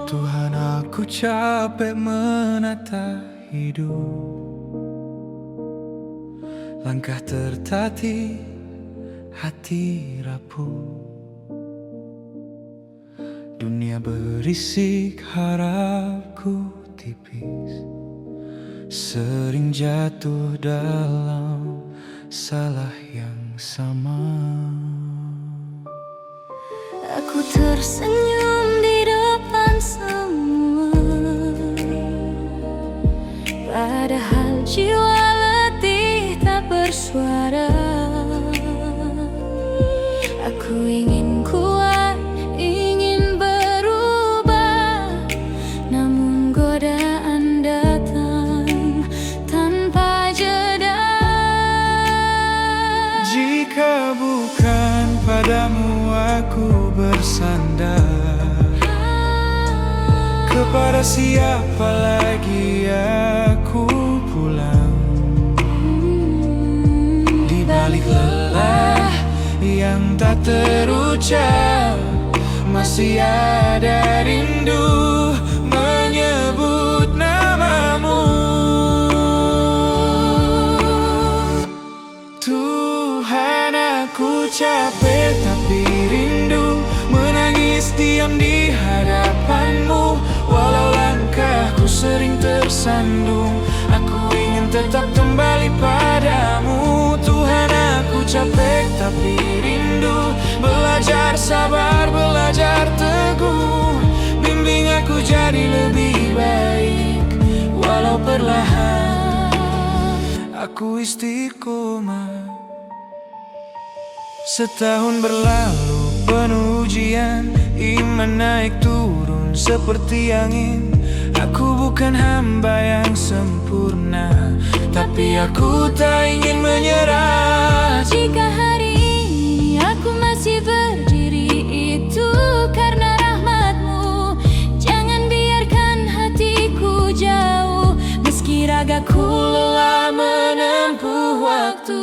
Tuhan, aku capek menata hidup, langkah tertatih, hati rapuh. Dunia berisik, harapku tipis, sering jatuh dalam salah yang sama. Aku tersenyum di depan semua, padahal jiwa letih tak bersuara. Aku ingin kuat, ingin berubah, namun godaan datang tanpa jeda. Jika bukan padamu aku bersandar, kepada siapa lagi aku pulang? Di balik lelah yang tak terucap, masih ada rindu menyebut namamu. Tuhan, aku capek tapi rindu menangis diam di hadapanmu. Walau langkahku sering tersandung, aku ingin tetap kembali padamu. Tuhan, aku capek tapi rindu, belajar sabar, belajar teguh. Bimbing aku jadi lebih baik, walau perlahan aku istiqomah. Setahun berlalu penuh ujian, iman naik turun seperti angin. Aku bukan hamba yang sempurna, tapi aku tak ingin menyerah. Jika hari ini aku masih berdiri, itu karena rahmat-Mu. Jangan biarkan hatiku jauh, meski ragaku lelah menempuh waktu.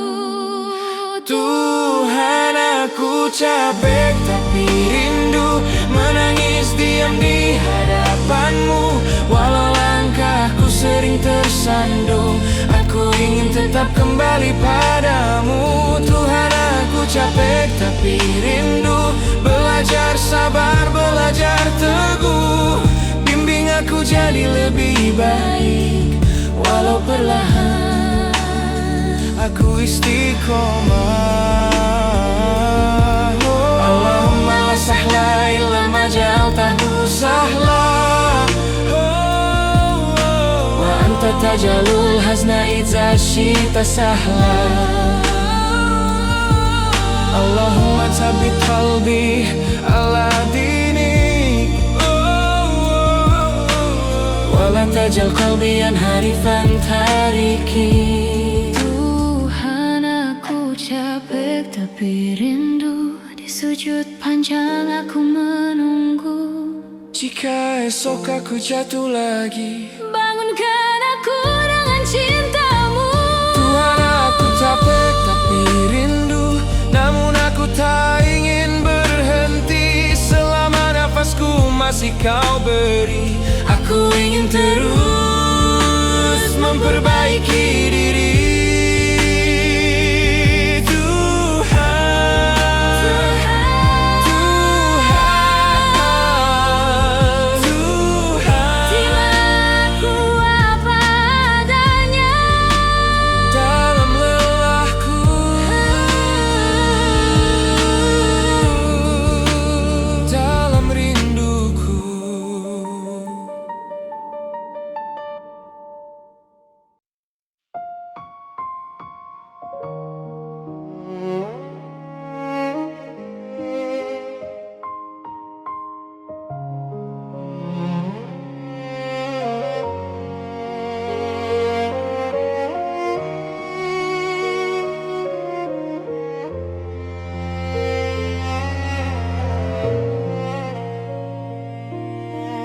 Tuhan, aku capek tapi rindu menangis diam di hadapanmu. Walau langkahku sering tersandung, aku ingin tetap kembali padamu. Tuhan, aku capek tapi rindu, belajar sabar, belajar teguh. Bimbing aku jadi lebih baik, walau perlahan aku istiqomah. Allahumma la sahla illa ma ja'altahu sahla, wa anta tajalul hazna idza syi'ta sahla. Allahumma tsabbit qalbi ala dinik, wa la tajal qalbi harifan tariki. Tuhan, aku capek tapi rindu di sujud panjang aku menunggu. Jika esok aku jatuh lagi, Bangunkan aku dengan cintamu. Tuhan, aku capek tapi rindu, namun aku tak ingin berhenti. Selama nafasku masih kau beri, aku ingin terus memperbaiki diri.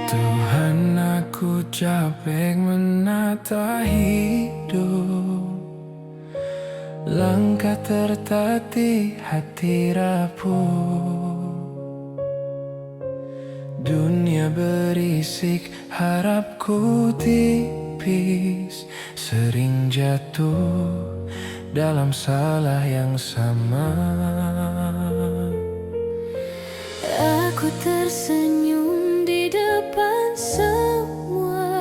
Tuhan, aku capek menata hidup, langkah tertatih, hati rapuh. Dunia berisik, harapku tipis, sering jatuh dalam salah yang sama. Aku tersenyum di depan semua,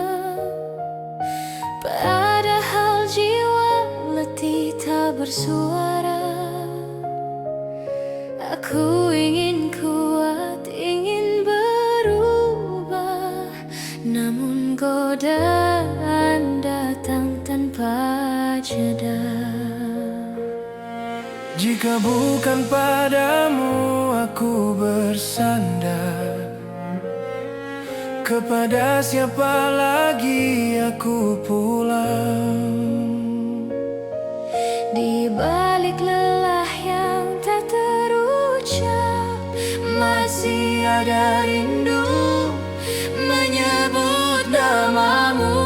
padahal jiwa letih tak bersuara. Aku ingin kuat, ingin berubah, namun godaan datang tanpa jeda. Jika bukan padamu aku bersandar, kepada siapa lagi aku pulang? Di balik lelah yang tak terucap, masih ada rindu menyebut namamu.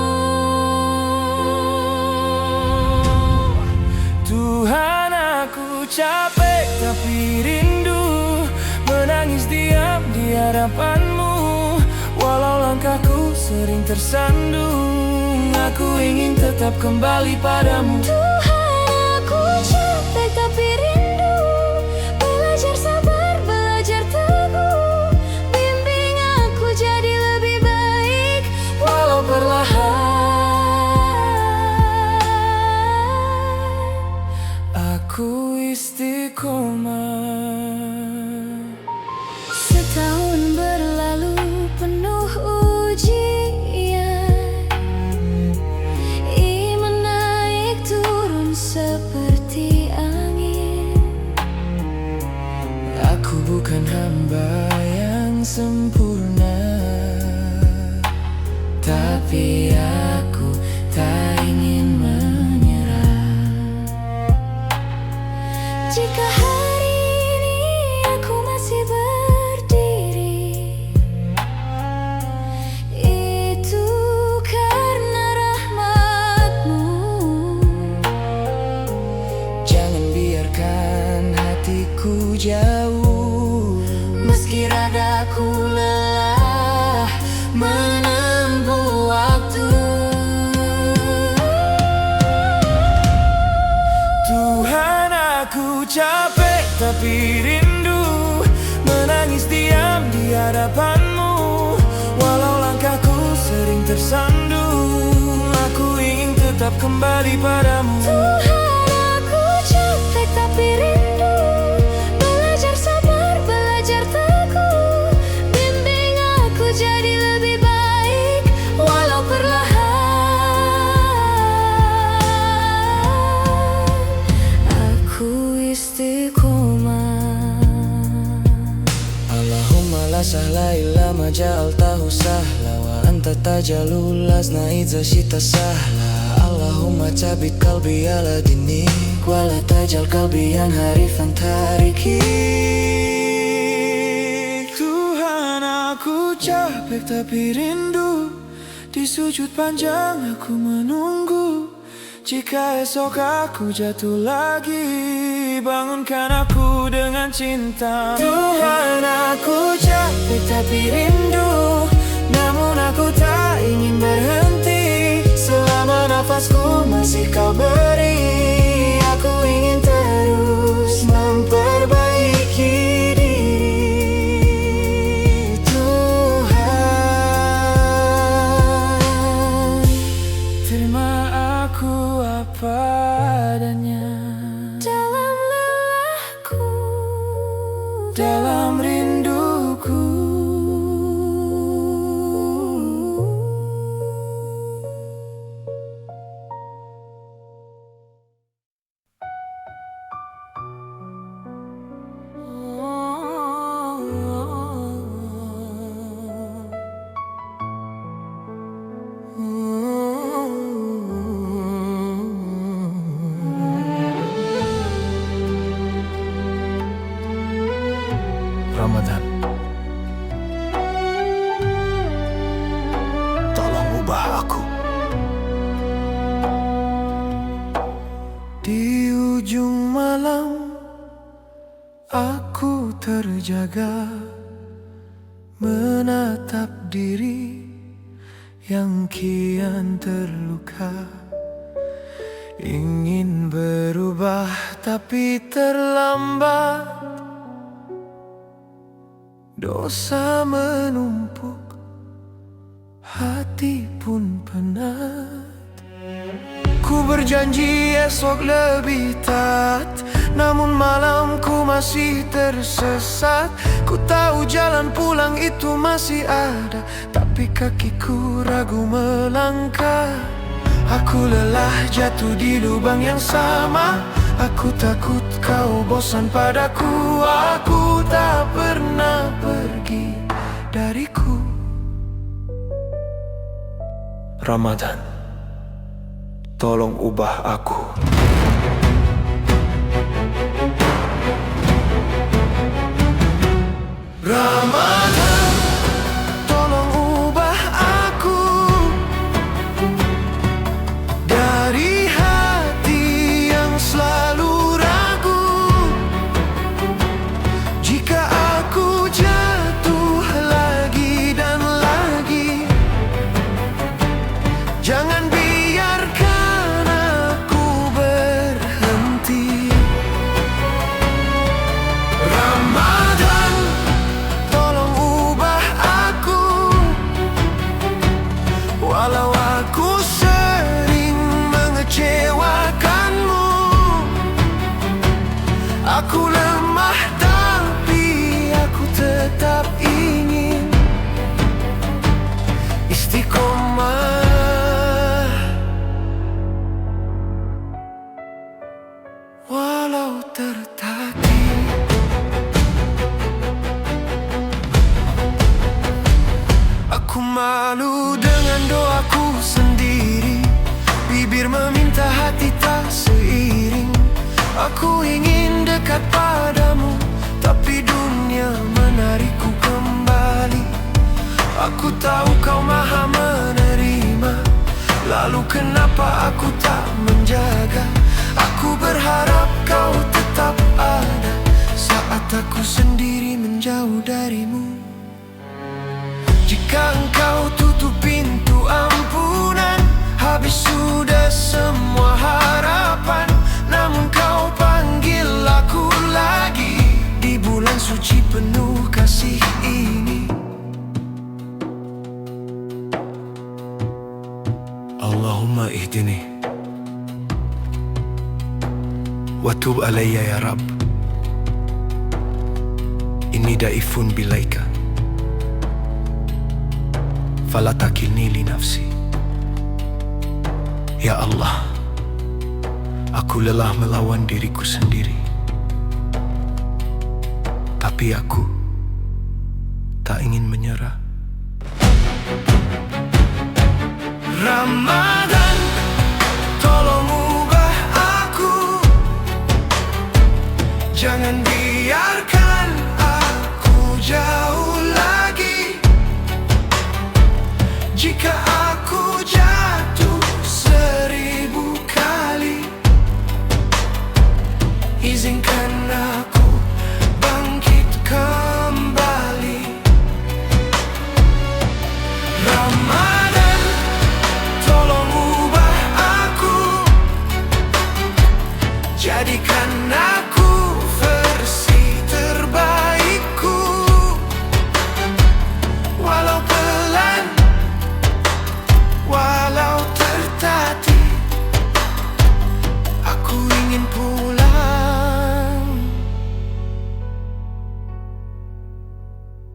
Tuhan, aku capek tapi rindu, menangis diam di hadapanmu. Walau langkahku sering tersandung, aku ingin tetap kembali padamu. Tuhan, aku capek tapi rindu, belajar sabar, belajar teguh. Bimbing aku jadi lebih baik, walau perlahan. Aku istiqomah. Setahun berlalu penuh ujian, iman naik turun seperti angin. Aku bukan hamba yang sempurna, tapi aku tak ingin menyerah. Jika hari ini aku masih berdiri, itu karena rahmat-Mu. Jangan biarkan hatiku jauh, meski radaku lelah menempuh waktu. Tuhan, aku capek tapi rindu, menangis diam di hadapan-Mu. Walau langkahku sering tersandung, aku ingin tetap kembali padamu. Tuhan, aku capek tapi rindu, belajar sabar, belajar teguh. Bimbing aku jadi lebih baik, walau perlahan. Aku istiqomah. Allahumma la sahla illa ma ja'altahu sahla, wa anta tajalul lazna idza syita sahla. Allahumma tabit qalbi ala dinik, wa la tajal qalbi yang harifan tariki. capek tapi rindu. Di sujud panjang aku menunggu. Jika esok aku jatuh lagi, bangunkan aku dengan cinta. Tuhan, aku capek tapi rindu, namun aku tak ingin berhenti. Selama nafasku masih kau beri, aku ingin terus memperbaiki diri. Tuhan, terima aku apa adanya, Dalam lelahku, dalam rinduku. Ramadan, tolong ubah aku. Di ujung malam aku terjaga, menatap diri yang kian terluka. Ingin berubah tapi terlambat. Dosa menumpuk, hati pun penat. Ku berjanji esok lebih taat, namun malamku masih tersesat. Ku tahu jalan pulang itu masih ada, tapi kakiku ragu melangkah. Aku lelah jatuh di lubang yang sama. Aku takut kau bosan padaku. Aku tak pernah pergi dariku. Ramadan, tolong ubah aku. Ramadan, tolong ubah aku dari hati yang selalu ragu. Jika aku jatuh lagi dan lagi, jangan biarkan aku berhenti. Ramadan, tolong ubah aku. Walau aku sering mengecewakanmu, aku lemah tapi aku tetap ingin istiqomah. Walau tertatih, aku malu dengan doaku sendiri. Bibir meminta, hati tak seiring. Aku ingin dekat padamu, tapi dunia menarikku kembali. Aku tahu kau maha menerima, lalu kenapa aku tak menjaga? Aku berharap kau tetap ada saat aku sendiri menjauh darimu. Jika engkau tutup pintu ampunan, habis sudah semua harapan. Namun kau panggil aku lagi di bulan suci penuh kasih ini. Allahumma ihdini wa tub alayya ya Rabb. Inni daifun bilaika, fala takilni li nafsi. Ya Allah, aku lelah melawan diriku sendiri, tapi aku tak ingin menyerah. Ramadan, tolong ubah aku. Jangan biarkan aku jauh lagi. Jika aku jatuh 1000 kali, izinkan aku bangkit kembali. Ramadan, tolong ubah aku, jadikan aku versi terbaikku. Walau pelan, walau tertatih, aku ingin pulang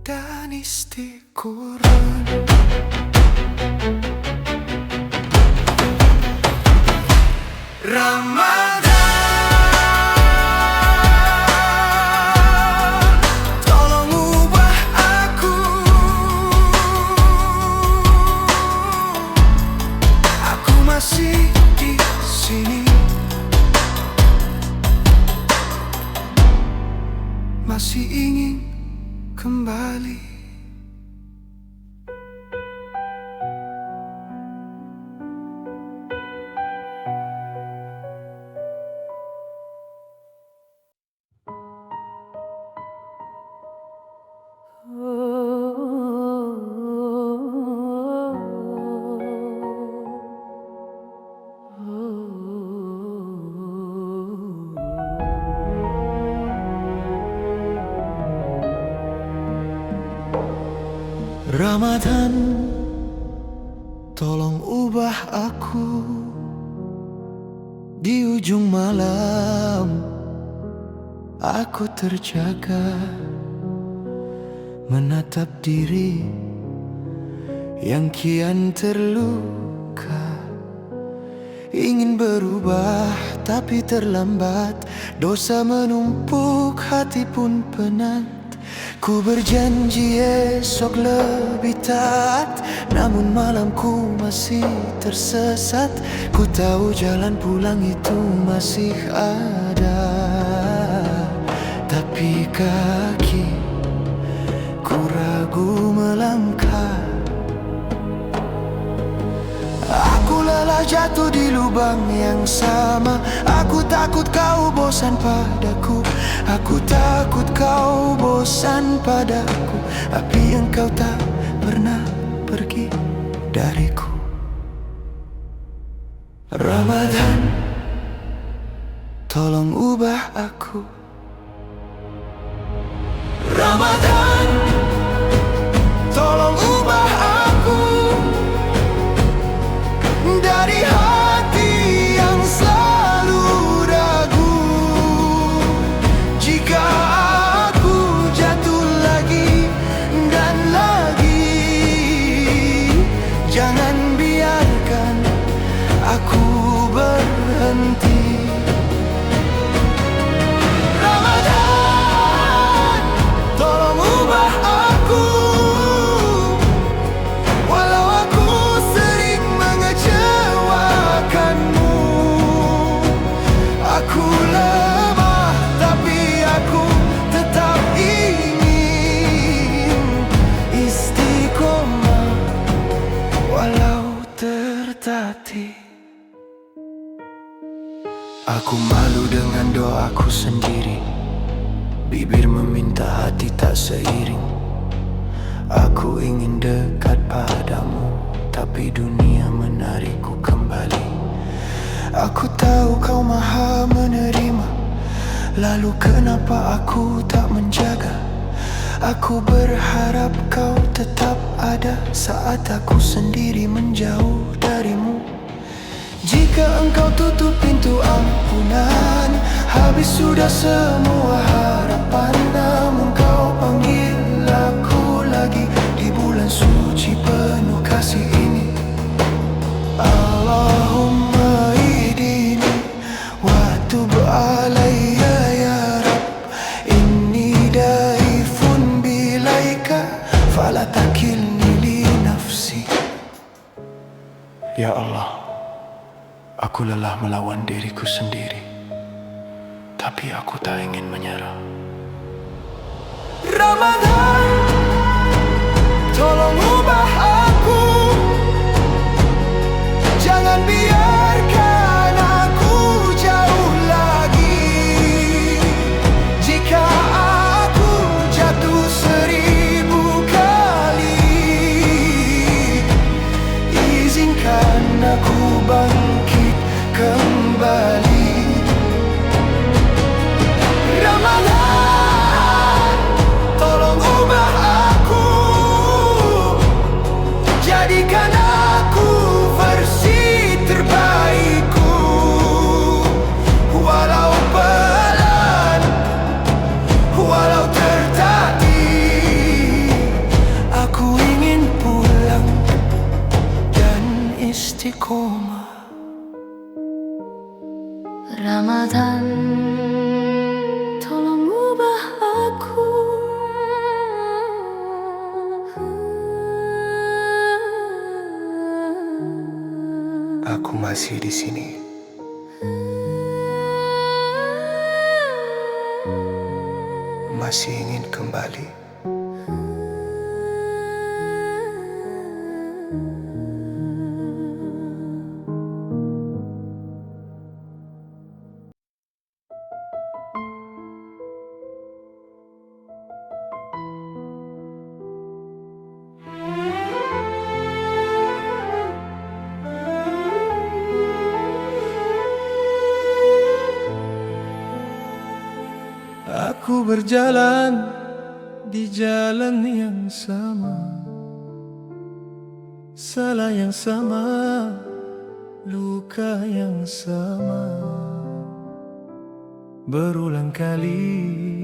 dan istiqoroh. Ramadan, tolong ubah aku. Aku masih di sini, masih ingin kembali. Ramadan, tolong ubah aku. Di ujung malam aku terjaga, menatap diri yang kian terluka. Ingin berubah tapi terlambat, dosa menumpuk, hati pun penat. Ku berjanji esok lebih taat, namun malamku masih tersesat. Ku tahu jalan pulang itu masih ada, tapi kaki ku ragu melangkah. Aku lelah jatuh di lubang yang sama. Aku takut kau bosan padaku. Aku takut kau bosan padaku, tapi engkau tak pernah pergi dariku. Ramadan, tolong ubah aku. Ramadan, tolong ubah aku dari hati yang selalu ragu. Jika aku jatuh lagi dan lagi, jangan biarkan aku berhenti. Ramadan, tolong ubah aku. Walau aku sering mengecewakanmu, aku lemah tapi aku tetap ingin istiqomah walau tertatih. Aku malu dengan doaku sendiri, bibir meminta hati tak seiring. Aku ingin dekat padamu, tapi dunia menarikku kembali. Aku tahu kau maha menerima, lalu kenapa aku tak menjaga? Aku berharap kau tetap ada saat aku sendiri menjauh darimu. Jika engkau tutup pintu ampunan, habis sudah semua harapan. Namun kau panggil aku lagi di bulan suci penuh kasih ini. Allahumma idini wa tub alayya ya Rab, inni daifun bilaika fala takilni li nafsi. Ya Allah, aku lelah melawan diriku sendiri, tapi aku tak ingin menyerah. Ramadan, tolong ubah aku. masih di sini. Masih ingin kembali. Aku berjalan di jalan yang sama, salah yang sama, luka yang sama. Berulang kali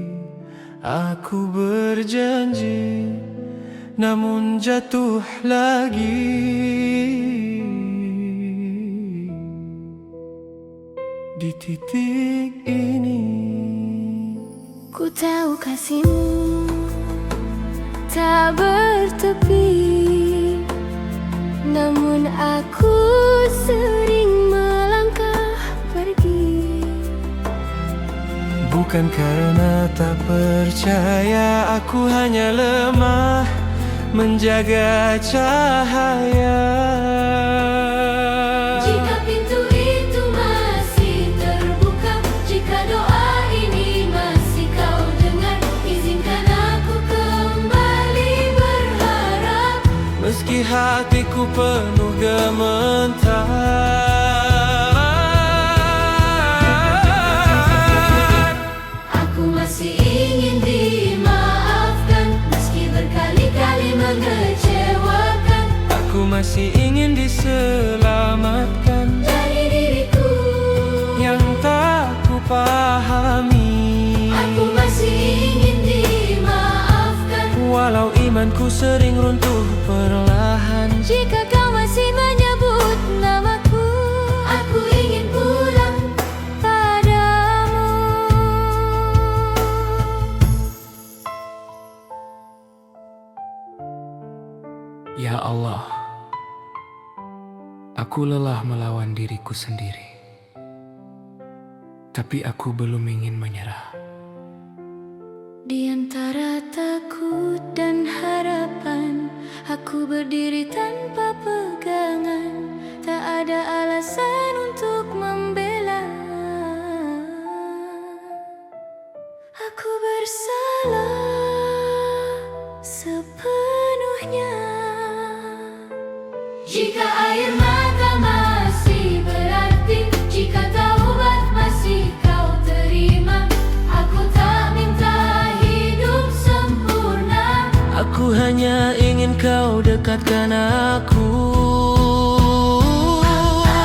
aku berjanji, namun jatuh lagi. Di titik ini Ku tahu kasihmu tak bertepi, namun aku sering melangkah pergi. bukan karena tak percaya, aku hanya lemah menjaga cahaya. Jika pintu itu masih terbuka, jika doa ini masih kau dengar, izinkan aku kembali berharap. Meski hatiku penuh gemetar, Aku masih ingin dimaafkan, meski berkali-kali mengecewakan. aku masih ingin diselamatkan Dari diriku yang tak ku pahami. aku masih ingin dimaafkan. Walau imanku sering runtuh perlahan, Jika kau masih menyebut namaku, aku ingin pulang padamu. Ya Allah, aku lelah melawan diriku sendiri, tapi aku belum ingin menyerah. Di antara takut dan harapan, aku berdiri tanpa pegangan. Tak ada alasan untuk membela. Aku bersalah sepenuhnya. Jika air mata masih berarti, jika taubat masih kau terima, aku tak minta hidup sempurna. Aku hanya ingin kau dekatkan aku.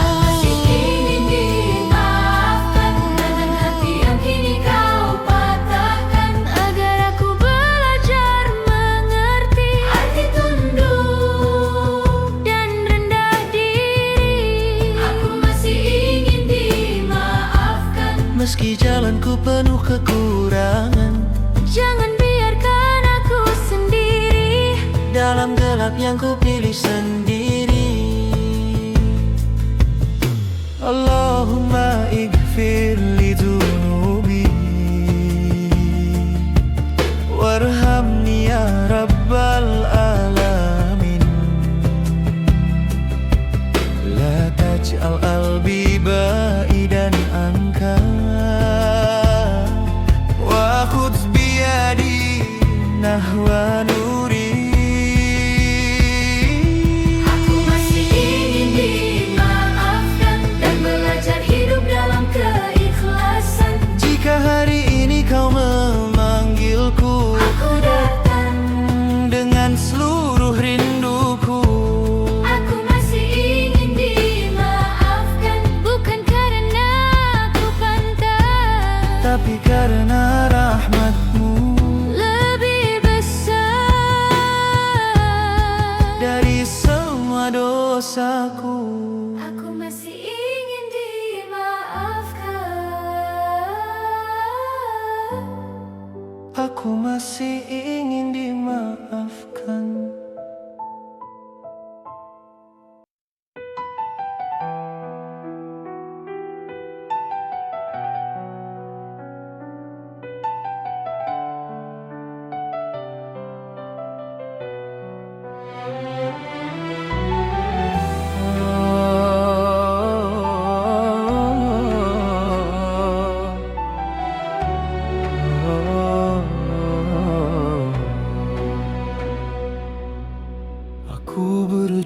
Masih ingin dimaafkan dengan hati yang kini kau patahkan, agar aku belajar mengerti arti tunduk dan rendah diri. Aku masih ingin dimaafkan, Meski jalanku penuh kekurangan, jangan biarkan aku sendiri dalam gelap yang ku pilih sendiri. Allahumma ighfir li dhunubi warhamni ya rabbal alamin. La taj'al qalbi ba'idan anka wa khudh biyadi nahwa nuri. Aku masih ingin dimaafkan dan belajar hidup dalam keikhlasan. Jika hari ini kau memanggilku, Aku datang, dengan seluruh rinduku. aku masih ingin dimaafkan, bukan karena aku pantas, Tapi karena rahmatmu lebih besar dari semua dosaku. Aku masih ingin dimaafkan. Aku masih ingin dimaafkan.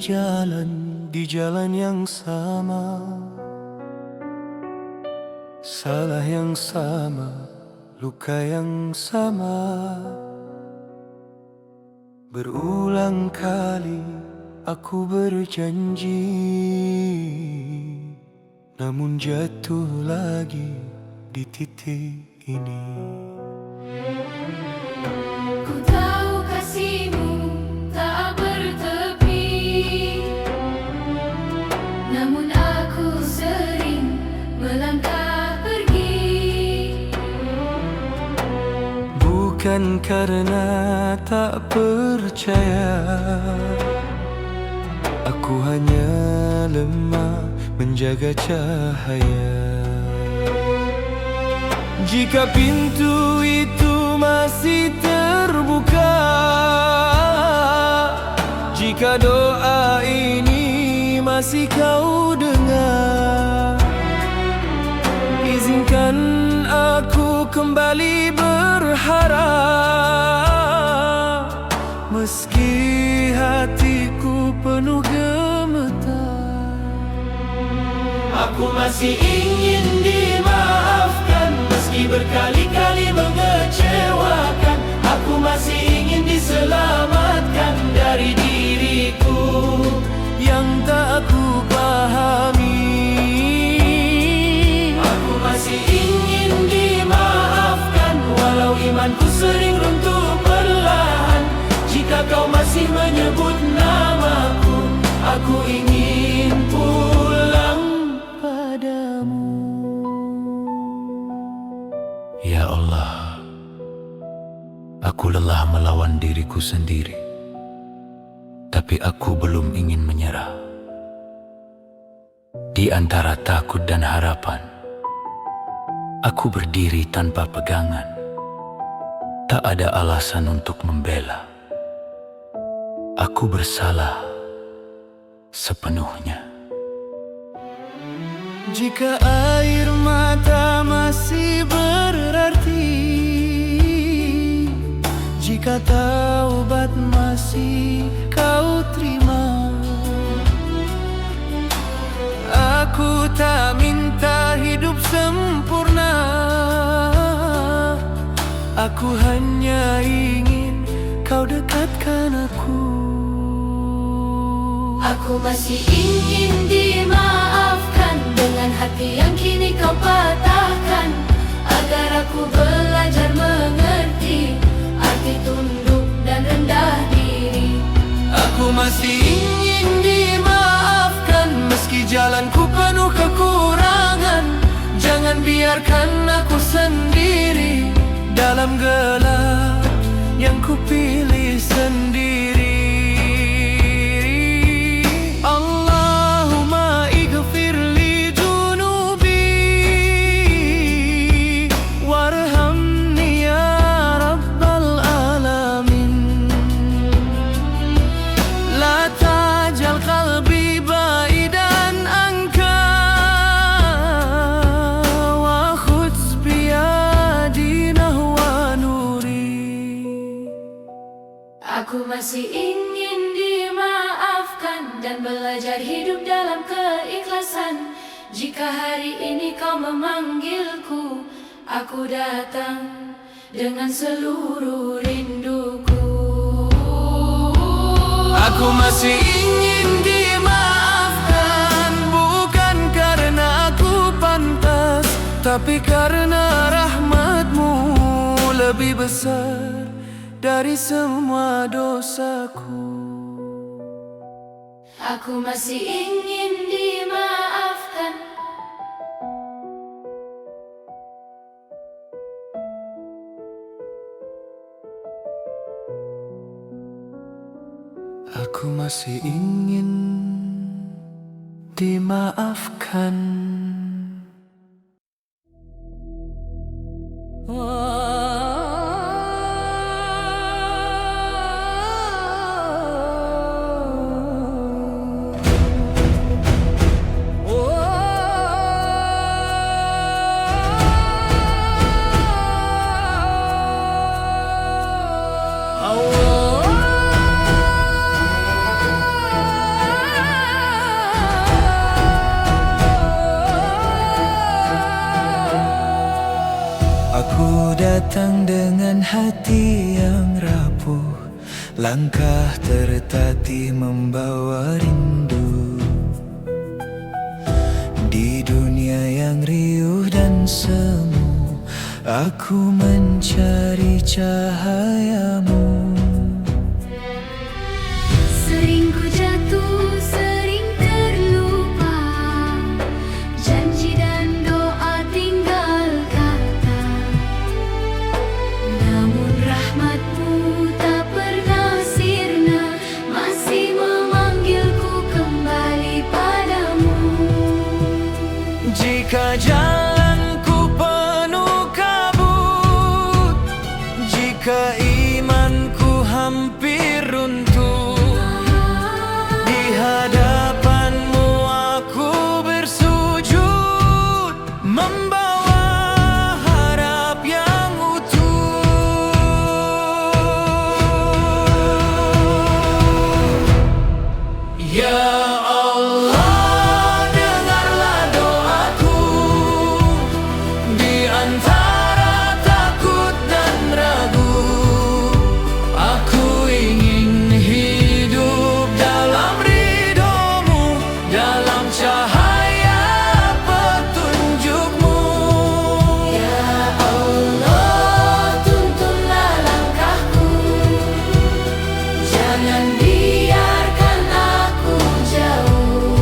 berjalan di jalan yang sama, salah yang sama, luka yang sama. Berulang kali aku berjanji, namun jatuh lagi di titik ini. Ku tahu kasihmu tak bertepi, namun aku sering melangkah pergi. Bukan karena tak percaya, aku hanya lemah menjaga cahaya. Jika pintu itu masih terbuka, jika doa ini masih kau dengar, izinkan aku kembali berharap, meski hatiku penuh gemetar. Aku masih ingin dimaafkan, meski berkali-kali mengecewakan. Aku masih ingin diselamatkan dari diriku yang tak aku pahami. Aku masih ingin dimaafkan, walau imanku sering runtuh perlahan. Jika kau masih menyebut namaku, aku ingin pulang padamu. Ya Allah, aku lelah melawan diriku sendiri, tapi aku belum ingin menyerah. Di antara takut dan harapan, aku berdiri tanpa pegangan. Tak ada alasan untuk membela. Aku bersalah sepenuhnya. Jika air mata masih berarti, jika taubat masih kau terima, aku tak minta hidup sempurna. Aku hanya ingin kau dekatkan aku. Aku masih ingin dimaafkan dengan hati yang kini kau patahkan, agar aku belajar mengerti arti tunduk dan rendah diri. Aku masih ingin dimaafkan, meski jalanku penuh kekurangan. Jangan biarkan aku sendiri dalam gelap yang kupilih sendiri. Allahumma ighfir li dunubi warhamni ya rabbal alamin. La tajal qalbi baidan anka wa khudh biyadi nahwa nuri. Aku masih ingin dimaafkan dan belajar hidup dalam keikhlasan. Jika hari ini kau memanggilku, aku datang dengan seluruh rinduku. Aku masih ingin dimaafkan, bukan karena aku pantas, tapi karena rahmatmu lebih besar dari semua dosaku. Aku masih ingin dimaafkan. Aku masih ingin dimaafkan. hati yang rapuh, langkah tertatih membawa rindu. Di dunia yang riuh dan semu, aku mencari cahayamu. Sering ku jatuh, sering terlupa, janji dan doa tinggal kata. Namun rahmatmu tak pernah sirna, masih memanggilku kembali padamu. Jika jalanku penuh kabut, jika imanku hampir runtuh, di hadapanmu aku bersujud, membawa harap yang utuh. Ya Allah, dengarlah doaku. Di antara takut dan ragu, aku ingin hidup dalam ridhomu, dalam cahaya petunjukmu. Ya Allah, tuntunlah langkahku, jangan biarkan aku jauh.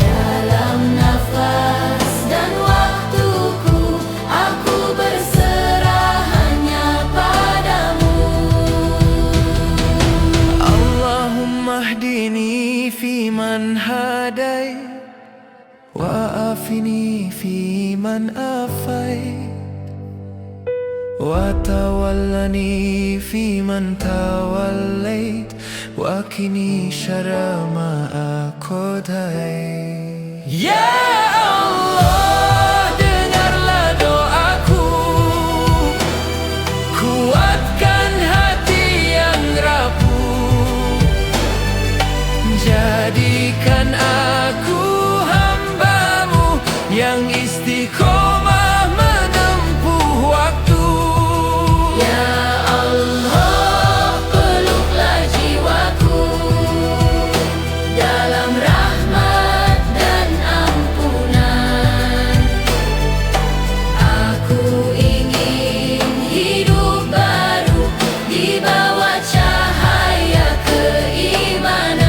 Dalam nafas dan waktuku, aku berserah hanya padamu. Allahumma hdini fiman hadait, wa afini fiman afait, wa tawallani fiman tawallait, wa qini syarra ma qadait. Ya Allah, dengarlah doaku, kuatkan hati yang rapuh, jadikan aku hambamu yang istiqomah menempuh waktu. Ya Allah, peluklah jiwaku dalam rahmat dan ampunan. Aku ingin hidup baru di bawah cahaya keimanan.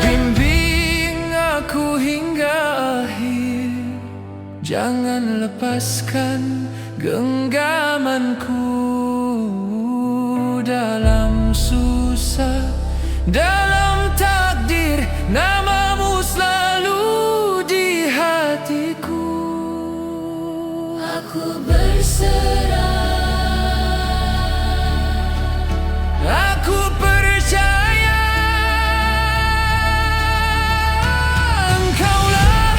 Bimbing aku hingga akhir, jangan lepaskan genggamanku. Dalam susah, dalam takdir, namamu selalu di hatiku. Aku berserah. Aku percaya Engkaulah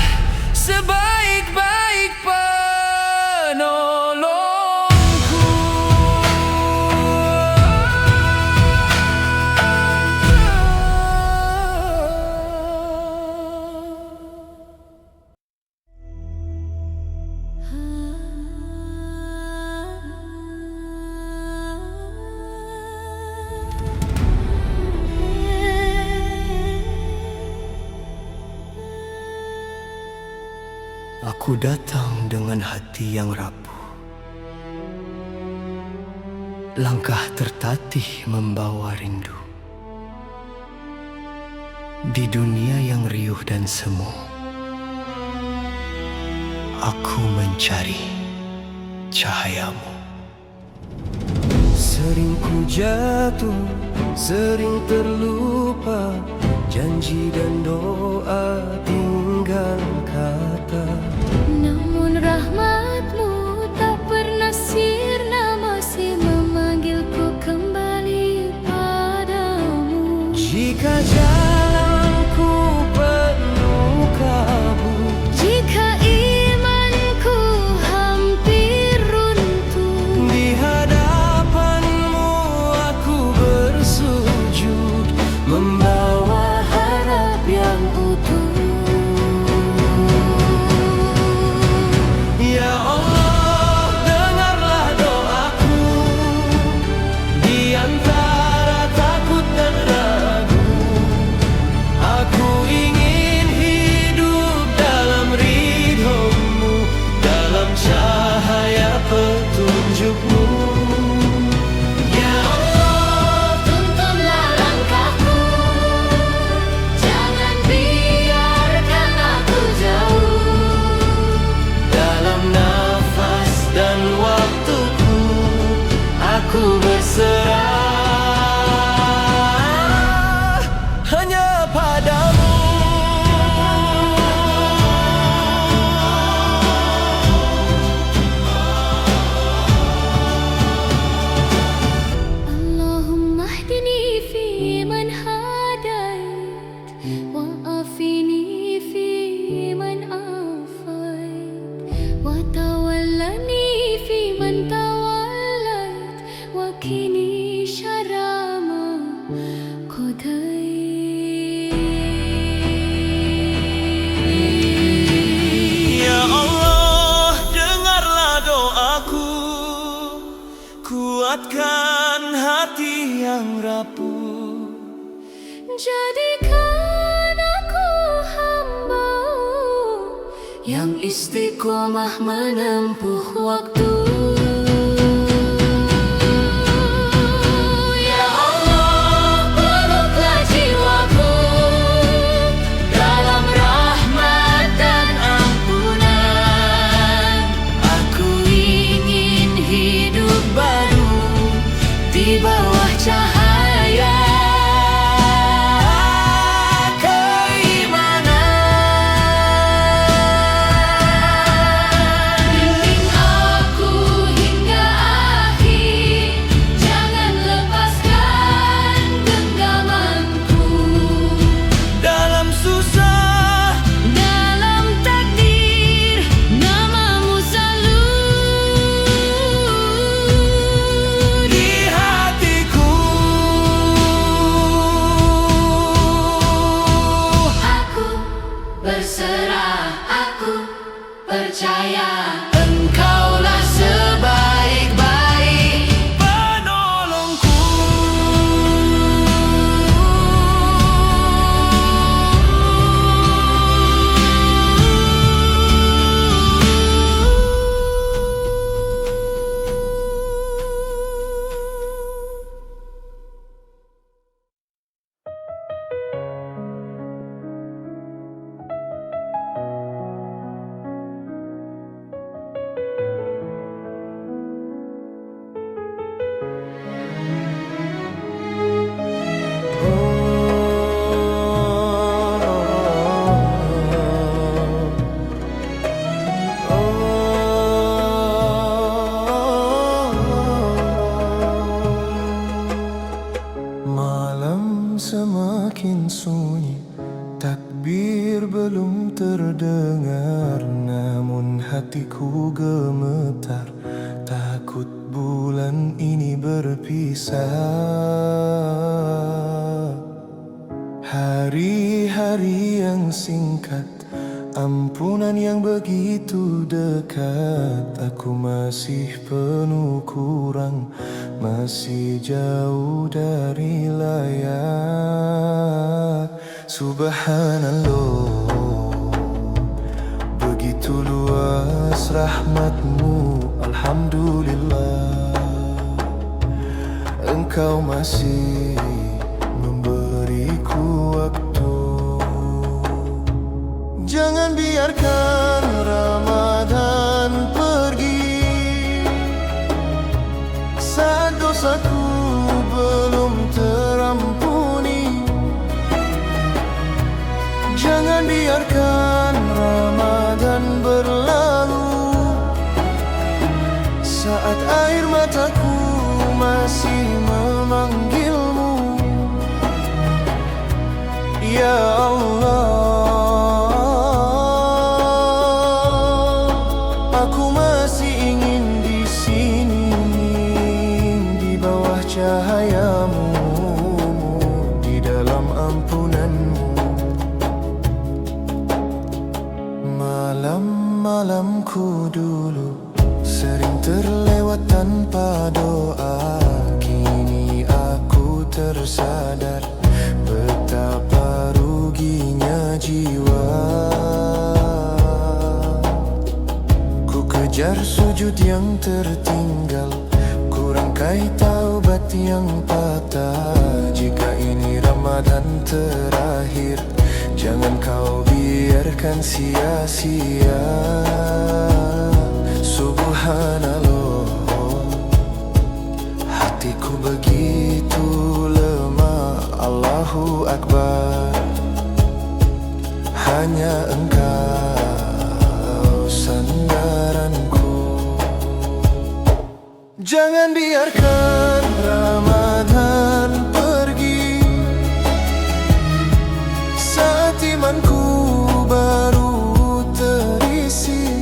sebaik-baik penolongku. Aku datang dengan hati yang rapuh, langkah tertatih membawa rindu. Di dunia yang riuh dan semu, aku mencari cahayamu. Sering ku jatuh, sering terlupa, janji dan doa tinggal kata. Namun rahmatmu tak pernah sirna, masih memanggilku kembali padamu. Jika jalanku penuh kabut, Jika imanku hampir runtuh, di hadapanmu aku bersujud, membawa harap yang utuh. Kuatkan hati yang rapuh, jadikan aku hamba yang istiqomah menempuh waktu. Ya Allah, peluklah jiwaku dalam rahmat dan ampunan. Aku ingin hidup baru di bawah cahaya keimanan. Bimbing aku hingga akhir, jangan lepaskan genggamanku. dalam susah Dalam takdir, namamu selalu di hatiku. aku berserah, aku percaya. Engkaulah sebaik-baik Penolongku. Malam semakin sunyi, takbir belum terdengar, namun hatiku gemetar, takut bulan ini berpisah. Hari-hari yang singkat, ampunan yang begitu dekat, aku masih penuh kurang, masih jauh dari layak. Subhanallah, begitu luas rahmatmu, alhamdulillah. Engkau masih memberiku waktu. Jangan biarkan Ramadan pergi saat dosaku belum terampuni. Jangan biarkan Ramadan berlalu saat air mataku masih memanggilmu. Ya Allah, aku masih ingin di sini di bawah cahayamu, di dalam ampunanmu. Malam-malamku dulu sering terlewat tanpa doa, kini aku tersadar betapa ruginya jiwa. Ku kejar sujud yang tertinggal, ku rangkai taubat yang patah. Jika ini Ramadan terakhir, jangan kau biarkan sia-sia. Subhanallah, hatiku begitu lemah. Allahu Akbar, hanya Engkau sandaranku. Jangan biarkan Ramadan pergi saat imanku baru terisi.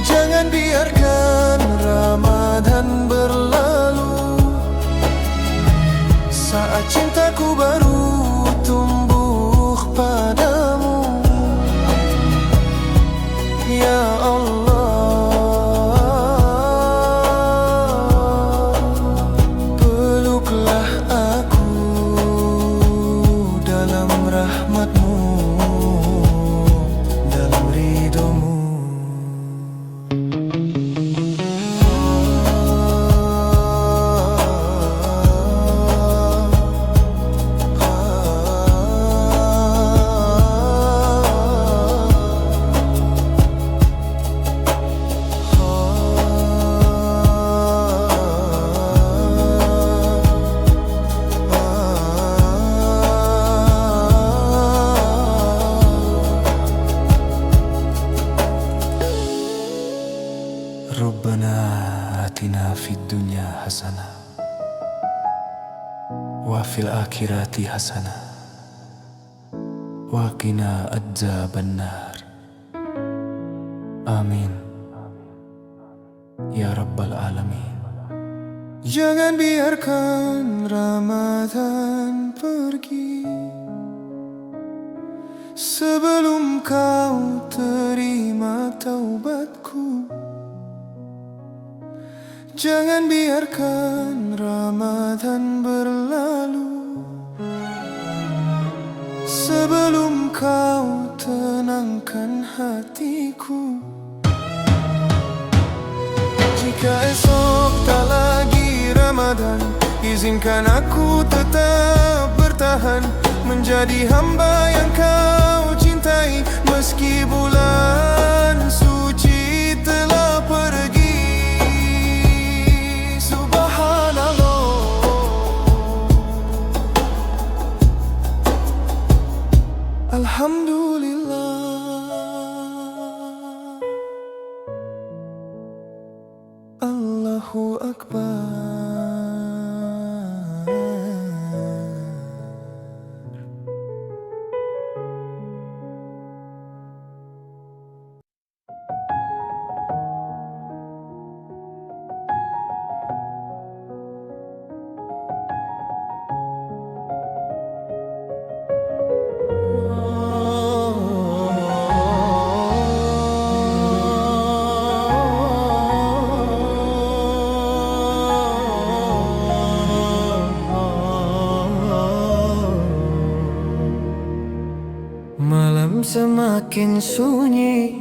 Jangan biarkan Ramadan berlalu saat cintaku baru tumbuh padamu. Ya Allah, Rabbana atina fid dunya hasanah wa fil akhirati hasanah wa qina adzabannar. Amin ya rabbal alamin. Jangan biarkan Ramadan pergi sebelum kau terima taubatku. Jangan biarkan Ramadan berlalu sebelum kau tenangkan hatiku. Jika esok tak lagi Ramadan, izinkan aku tetap bertahan menjadi hamba yang kau cintai. Meski bulan suci telah pergi, alhamdulillah, Allahu Akbar. Malam semakin sunyi,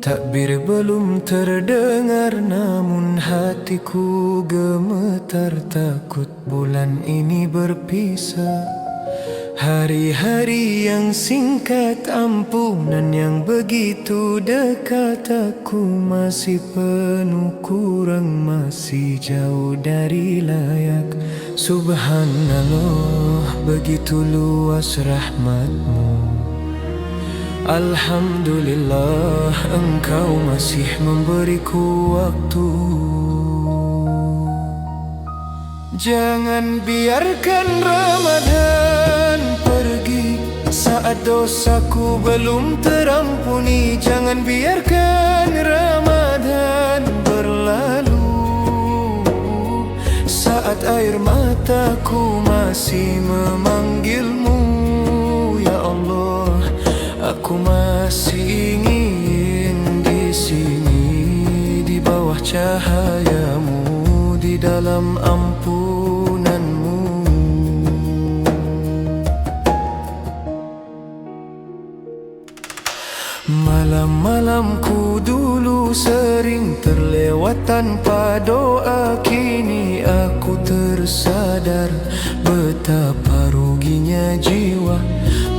takbir belum terdengar, namun hatiku gemetar takut bulan ini berpisah. Hari-hari yang singkat, ampunan yang begitu dekat, aku masih penuh kurang, masih jauh dari layak. Subhanallah, begitu luas rahmat-Mu. Alhamdulillah, Engkau masih memberiku waktu. Jangan biarkan Ramadan pergi saat dosaku belum terampuni. Jangan biarkan Ramadan berlalu saat air mataku masih memanggil-Mu. Ya Allah, aku masih ingin di sini, di bawah cahaya-Mu, di dalam ampunan-Mu. Malam-malamku dulu sering terlewat tanpa doa. Kini aku tersadar betapa ruginya jiwa.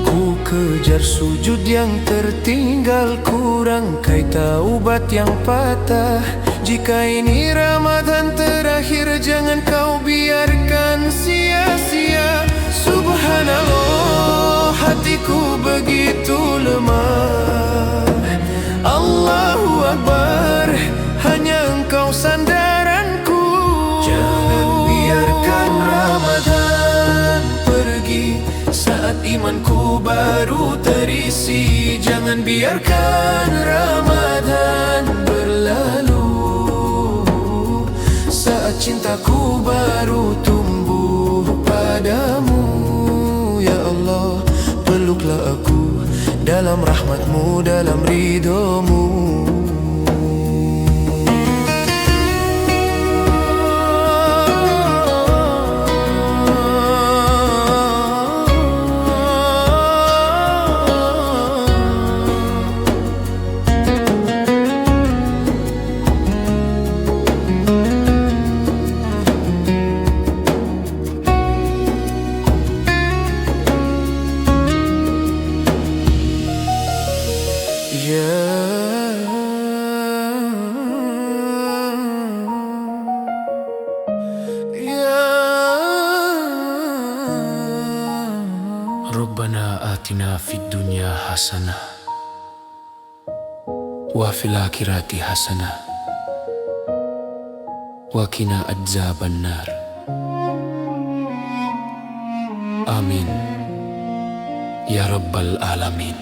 Ku kejar sujud yang tertinggal, kurang kai taubat yang patah. Jika ini Ramadan terakhir, jangan kau biarkan sia-sia. Subhanallah, hatiku begitu lemah. Allahu Akbar, hanya Engkau sandaranku. Jangan biarkan Ramadan pergi saat imanku baru terisi. Jangan biarkan Ramadan berlalu saat cintaku baru tumbuh padamu. Ya Allah, peluklah aku dalam rahmat-Mu, dalam ridho-Mu. Rabbana atina fid dunya hasanah wa fil akhirati hasanah وقنا عذاب النار. Amin ya rabbal alamin.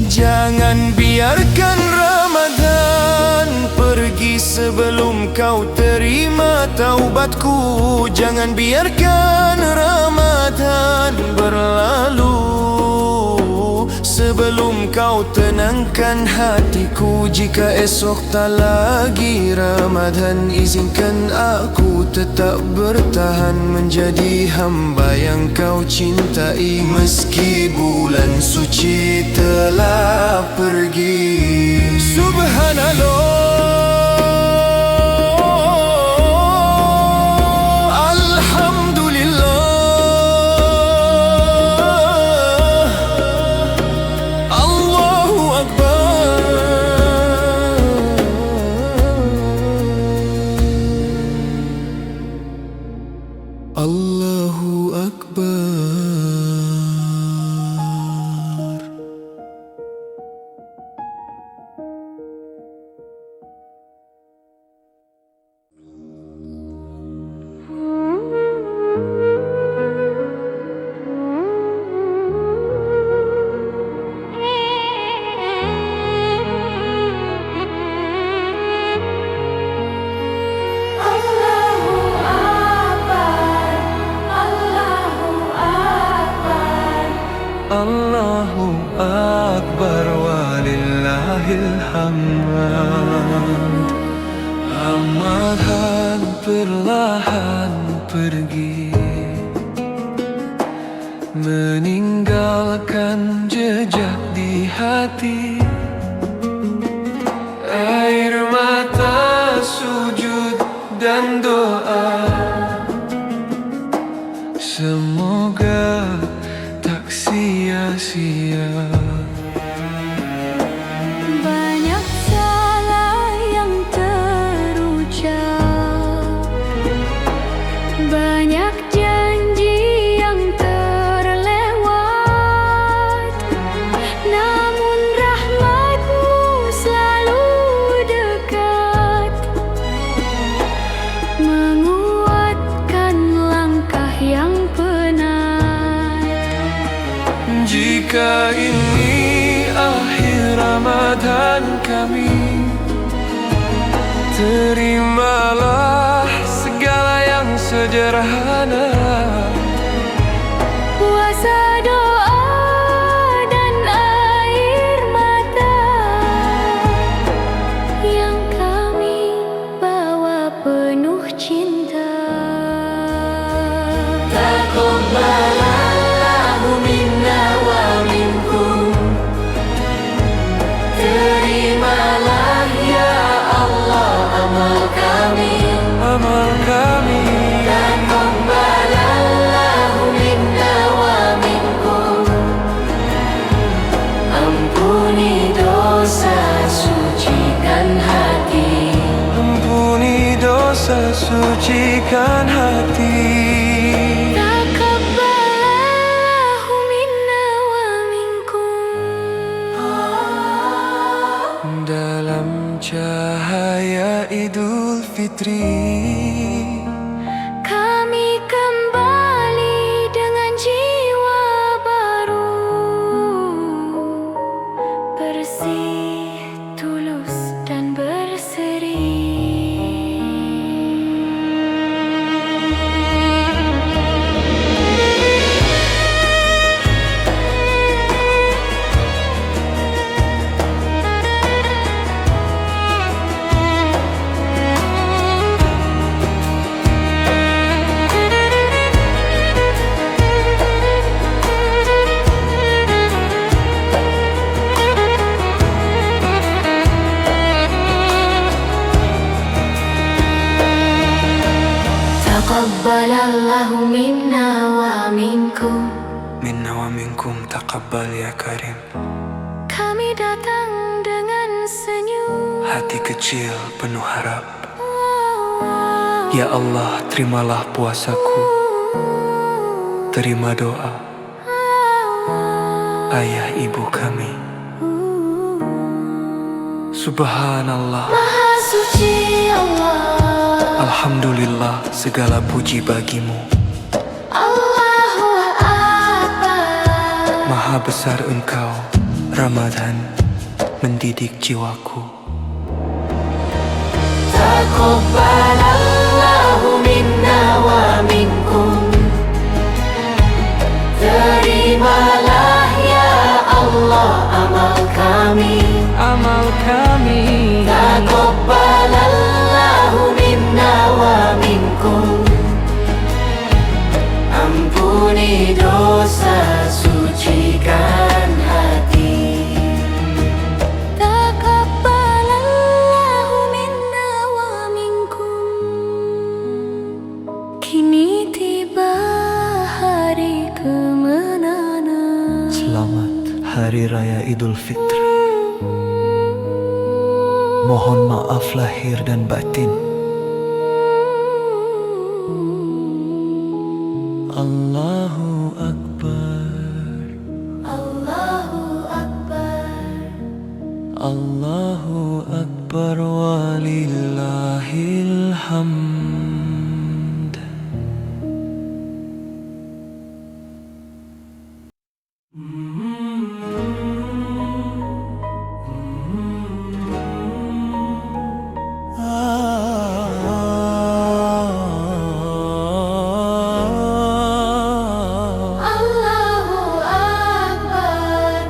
Jangan biarkan Ramadan pergi sebelum kau terima taubatku. Jangan biarkan Ramadan berlalu sebelum kau tenangkan hatiku. Jika esok tak lagi Ramadan, izinkan aku tetap bertahan menjadi hamba yang kau cintai. Meski bulan suci telah pergi, Subhanallah, Allahu Akbar. Allahu Akbar walillahil hamd. Ramadan perlahan pergi, meninggalkan jejak di hati. Air mata, sujud dan doa, semoga tak sia-sia. Banyak salah yang terucap, banyak janji yang terlewat, namun rahmat-Mu selalu dekat, menguatkan langkah yang penat. Jika ini akhir Ramadan kami, terimalah segala yang sederhana. Puasa, doa, dan air mata yang kami bawa penuh cinta. Taqabbalallahu minna wa minkum. Terimalah ya Allah amal kami. Amal kami, Taqabbalallahu minna wa minkum. Ampuni dosa, sucikan hati. ampuni dosa, sucikan hati. Taqabbalallahu minna wa minkum. Dalam cahaya Idul Fitri, Kami kembali dengan jiwa baru, bersih, tulus, dan berseri. Taqabbalallahu minna wa minkum. minna wa minkum taqabbal ya karim. Kami datang dengan senyum. Hati kecil penuh harap. Ya Allah, terimalah puasaku, terima doa ayah ibu kami. Subhanallah, Maha suci Allah, Alhamdulillah, segala puji bagimu. Allahu Akbar. Maha besar Engkau, Ramadan mendidik jiwaku. Taqabbalallahu minna wa minkum. Terimalah ya Allah amal kami. Amal kami. Taqabbalallahu minna wa minkum. Ampuni dosa, sucikan hati. Taqabbalallahu minna wa minkum. Kini tiba hari kemenangan. Selamat Hari Raya Idul Fitri. Mohon maaf lahir dan batin. Allahu Akbar. Allahu Akbar. Allahu Akbar walillahil hamd. Allahu Akbar.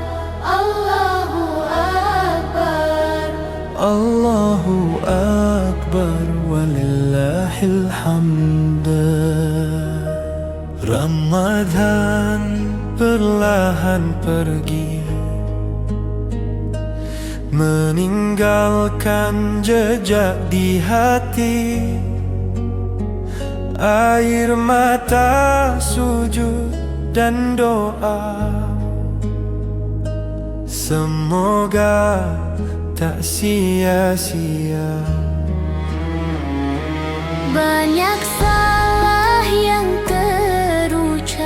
Allahu Akbar. Allahu Akbar walillahil hamd. Ramadan perlahan pergi, meninggalkan jejak di hati. Air mata, sujud dan doa, semoga tak sia-sia. Banyak salah yang terucap,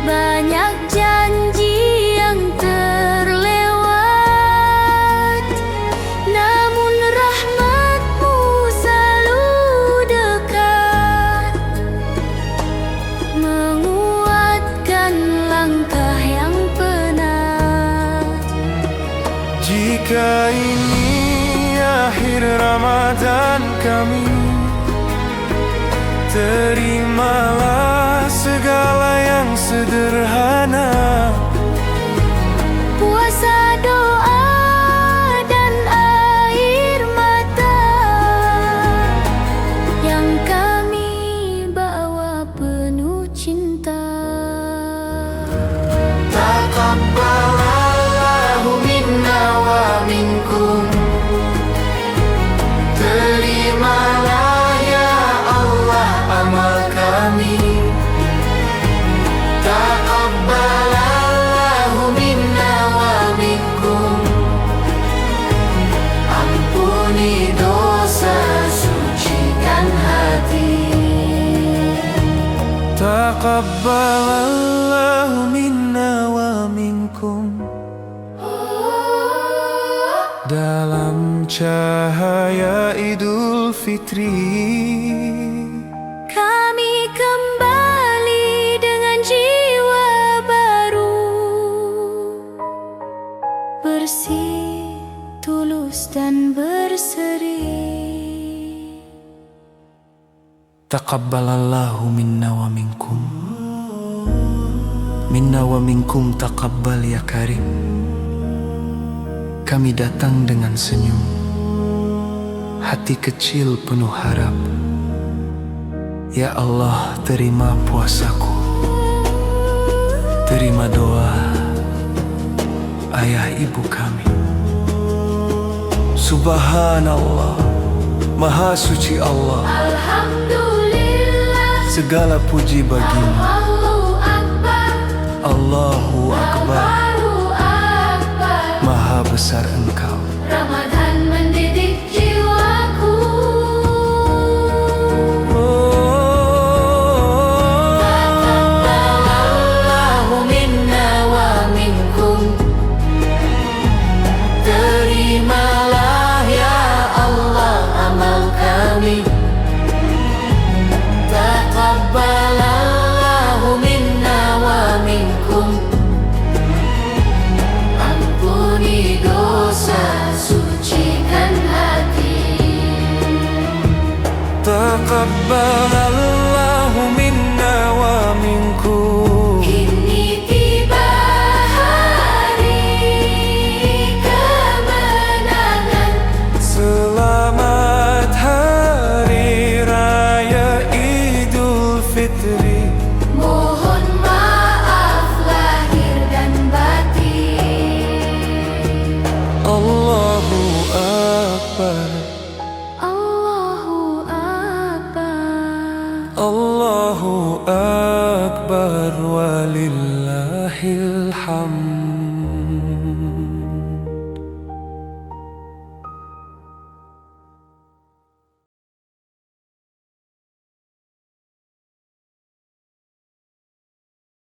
banyak janji yang terlewat. Namun rahmat-Mu selalu dekat, menguatkan langkah yang penat. Jika ini akhir Ramadan kami, terimalah segala yang sederhana. Puasa, doa, dan air mata yang kami bawa penuh cinta. Taqabbalallahu minna wa minkum. Terimalah ya Allah amal kami. Taqabbalallahu minna wa minkum. Ampuni dosa, sucikan hati. Taqabbalallahu minna wa minkum. Dalam cahaya Idul Fitri, Kami kembali dengan jiwa baru, bersih, tulus, dan berseri. taqabbalallahu minna wa minkum. Minna wa minkum taqabbal ya karim. Kami datang dengan senyum, hati kecil penuh harap. Ya Allah, terima puasaku, terima doa ayah ibu kami. Subhanallah, Maha suci Allah, Alhamdulillah. segala puji bagimu. Allahu Akbar. Allahu Akbar, Allahu Akbar. Maha besar Engkau. Ramadan mendidik jiwaku. Taqabbalallahu minna wa minkum. Terimalah ya Allah amal Taqabbalallahu minna wa minkum. Kini tiba hari kemenangan. Selamat Hari Raya Idul Fitri. Mohon maaf lahir dan batin. Allahu Akbar. Allahu Akbar. Allahu Akbar walillahil hamd.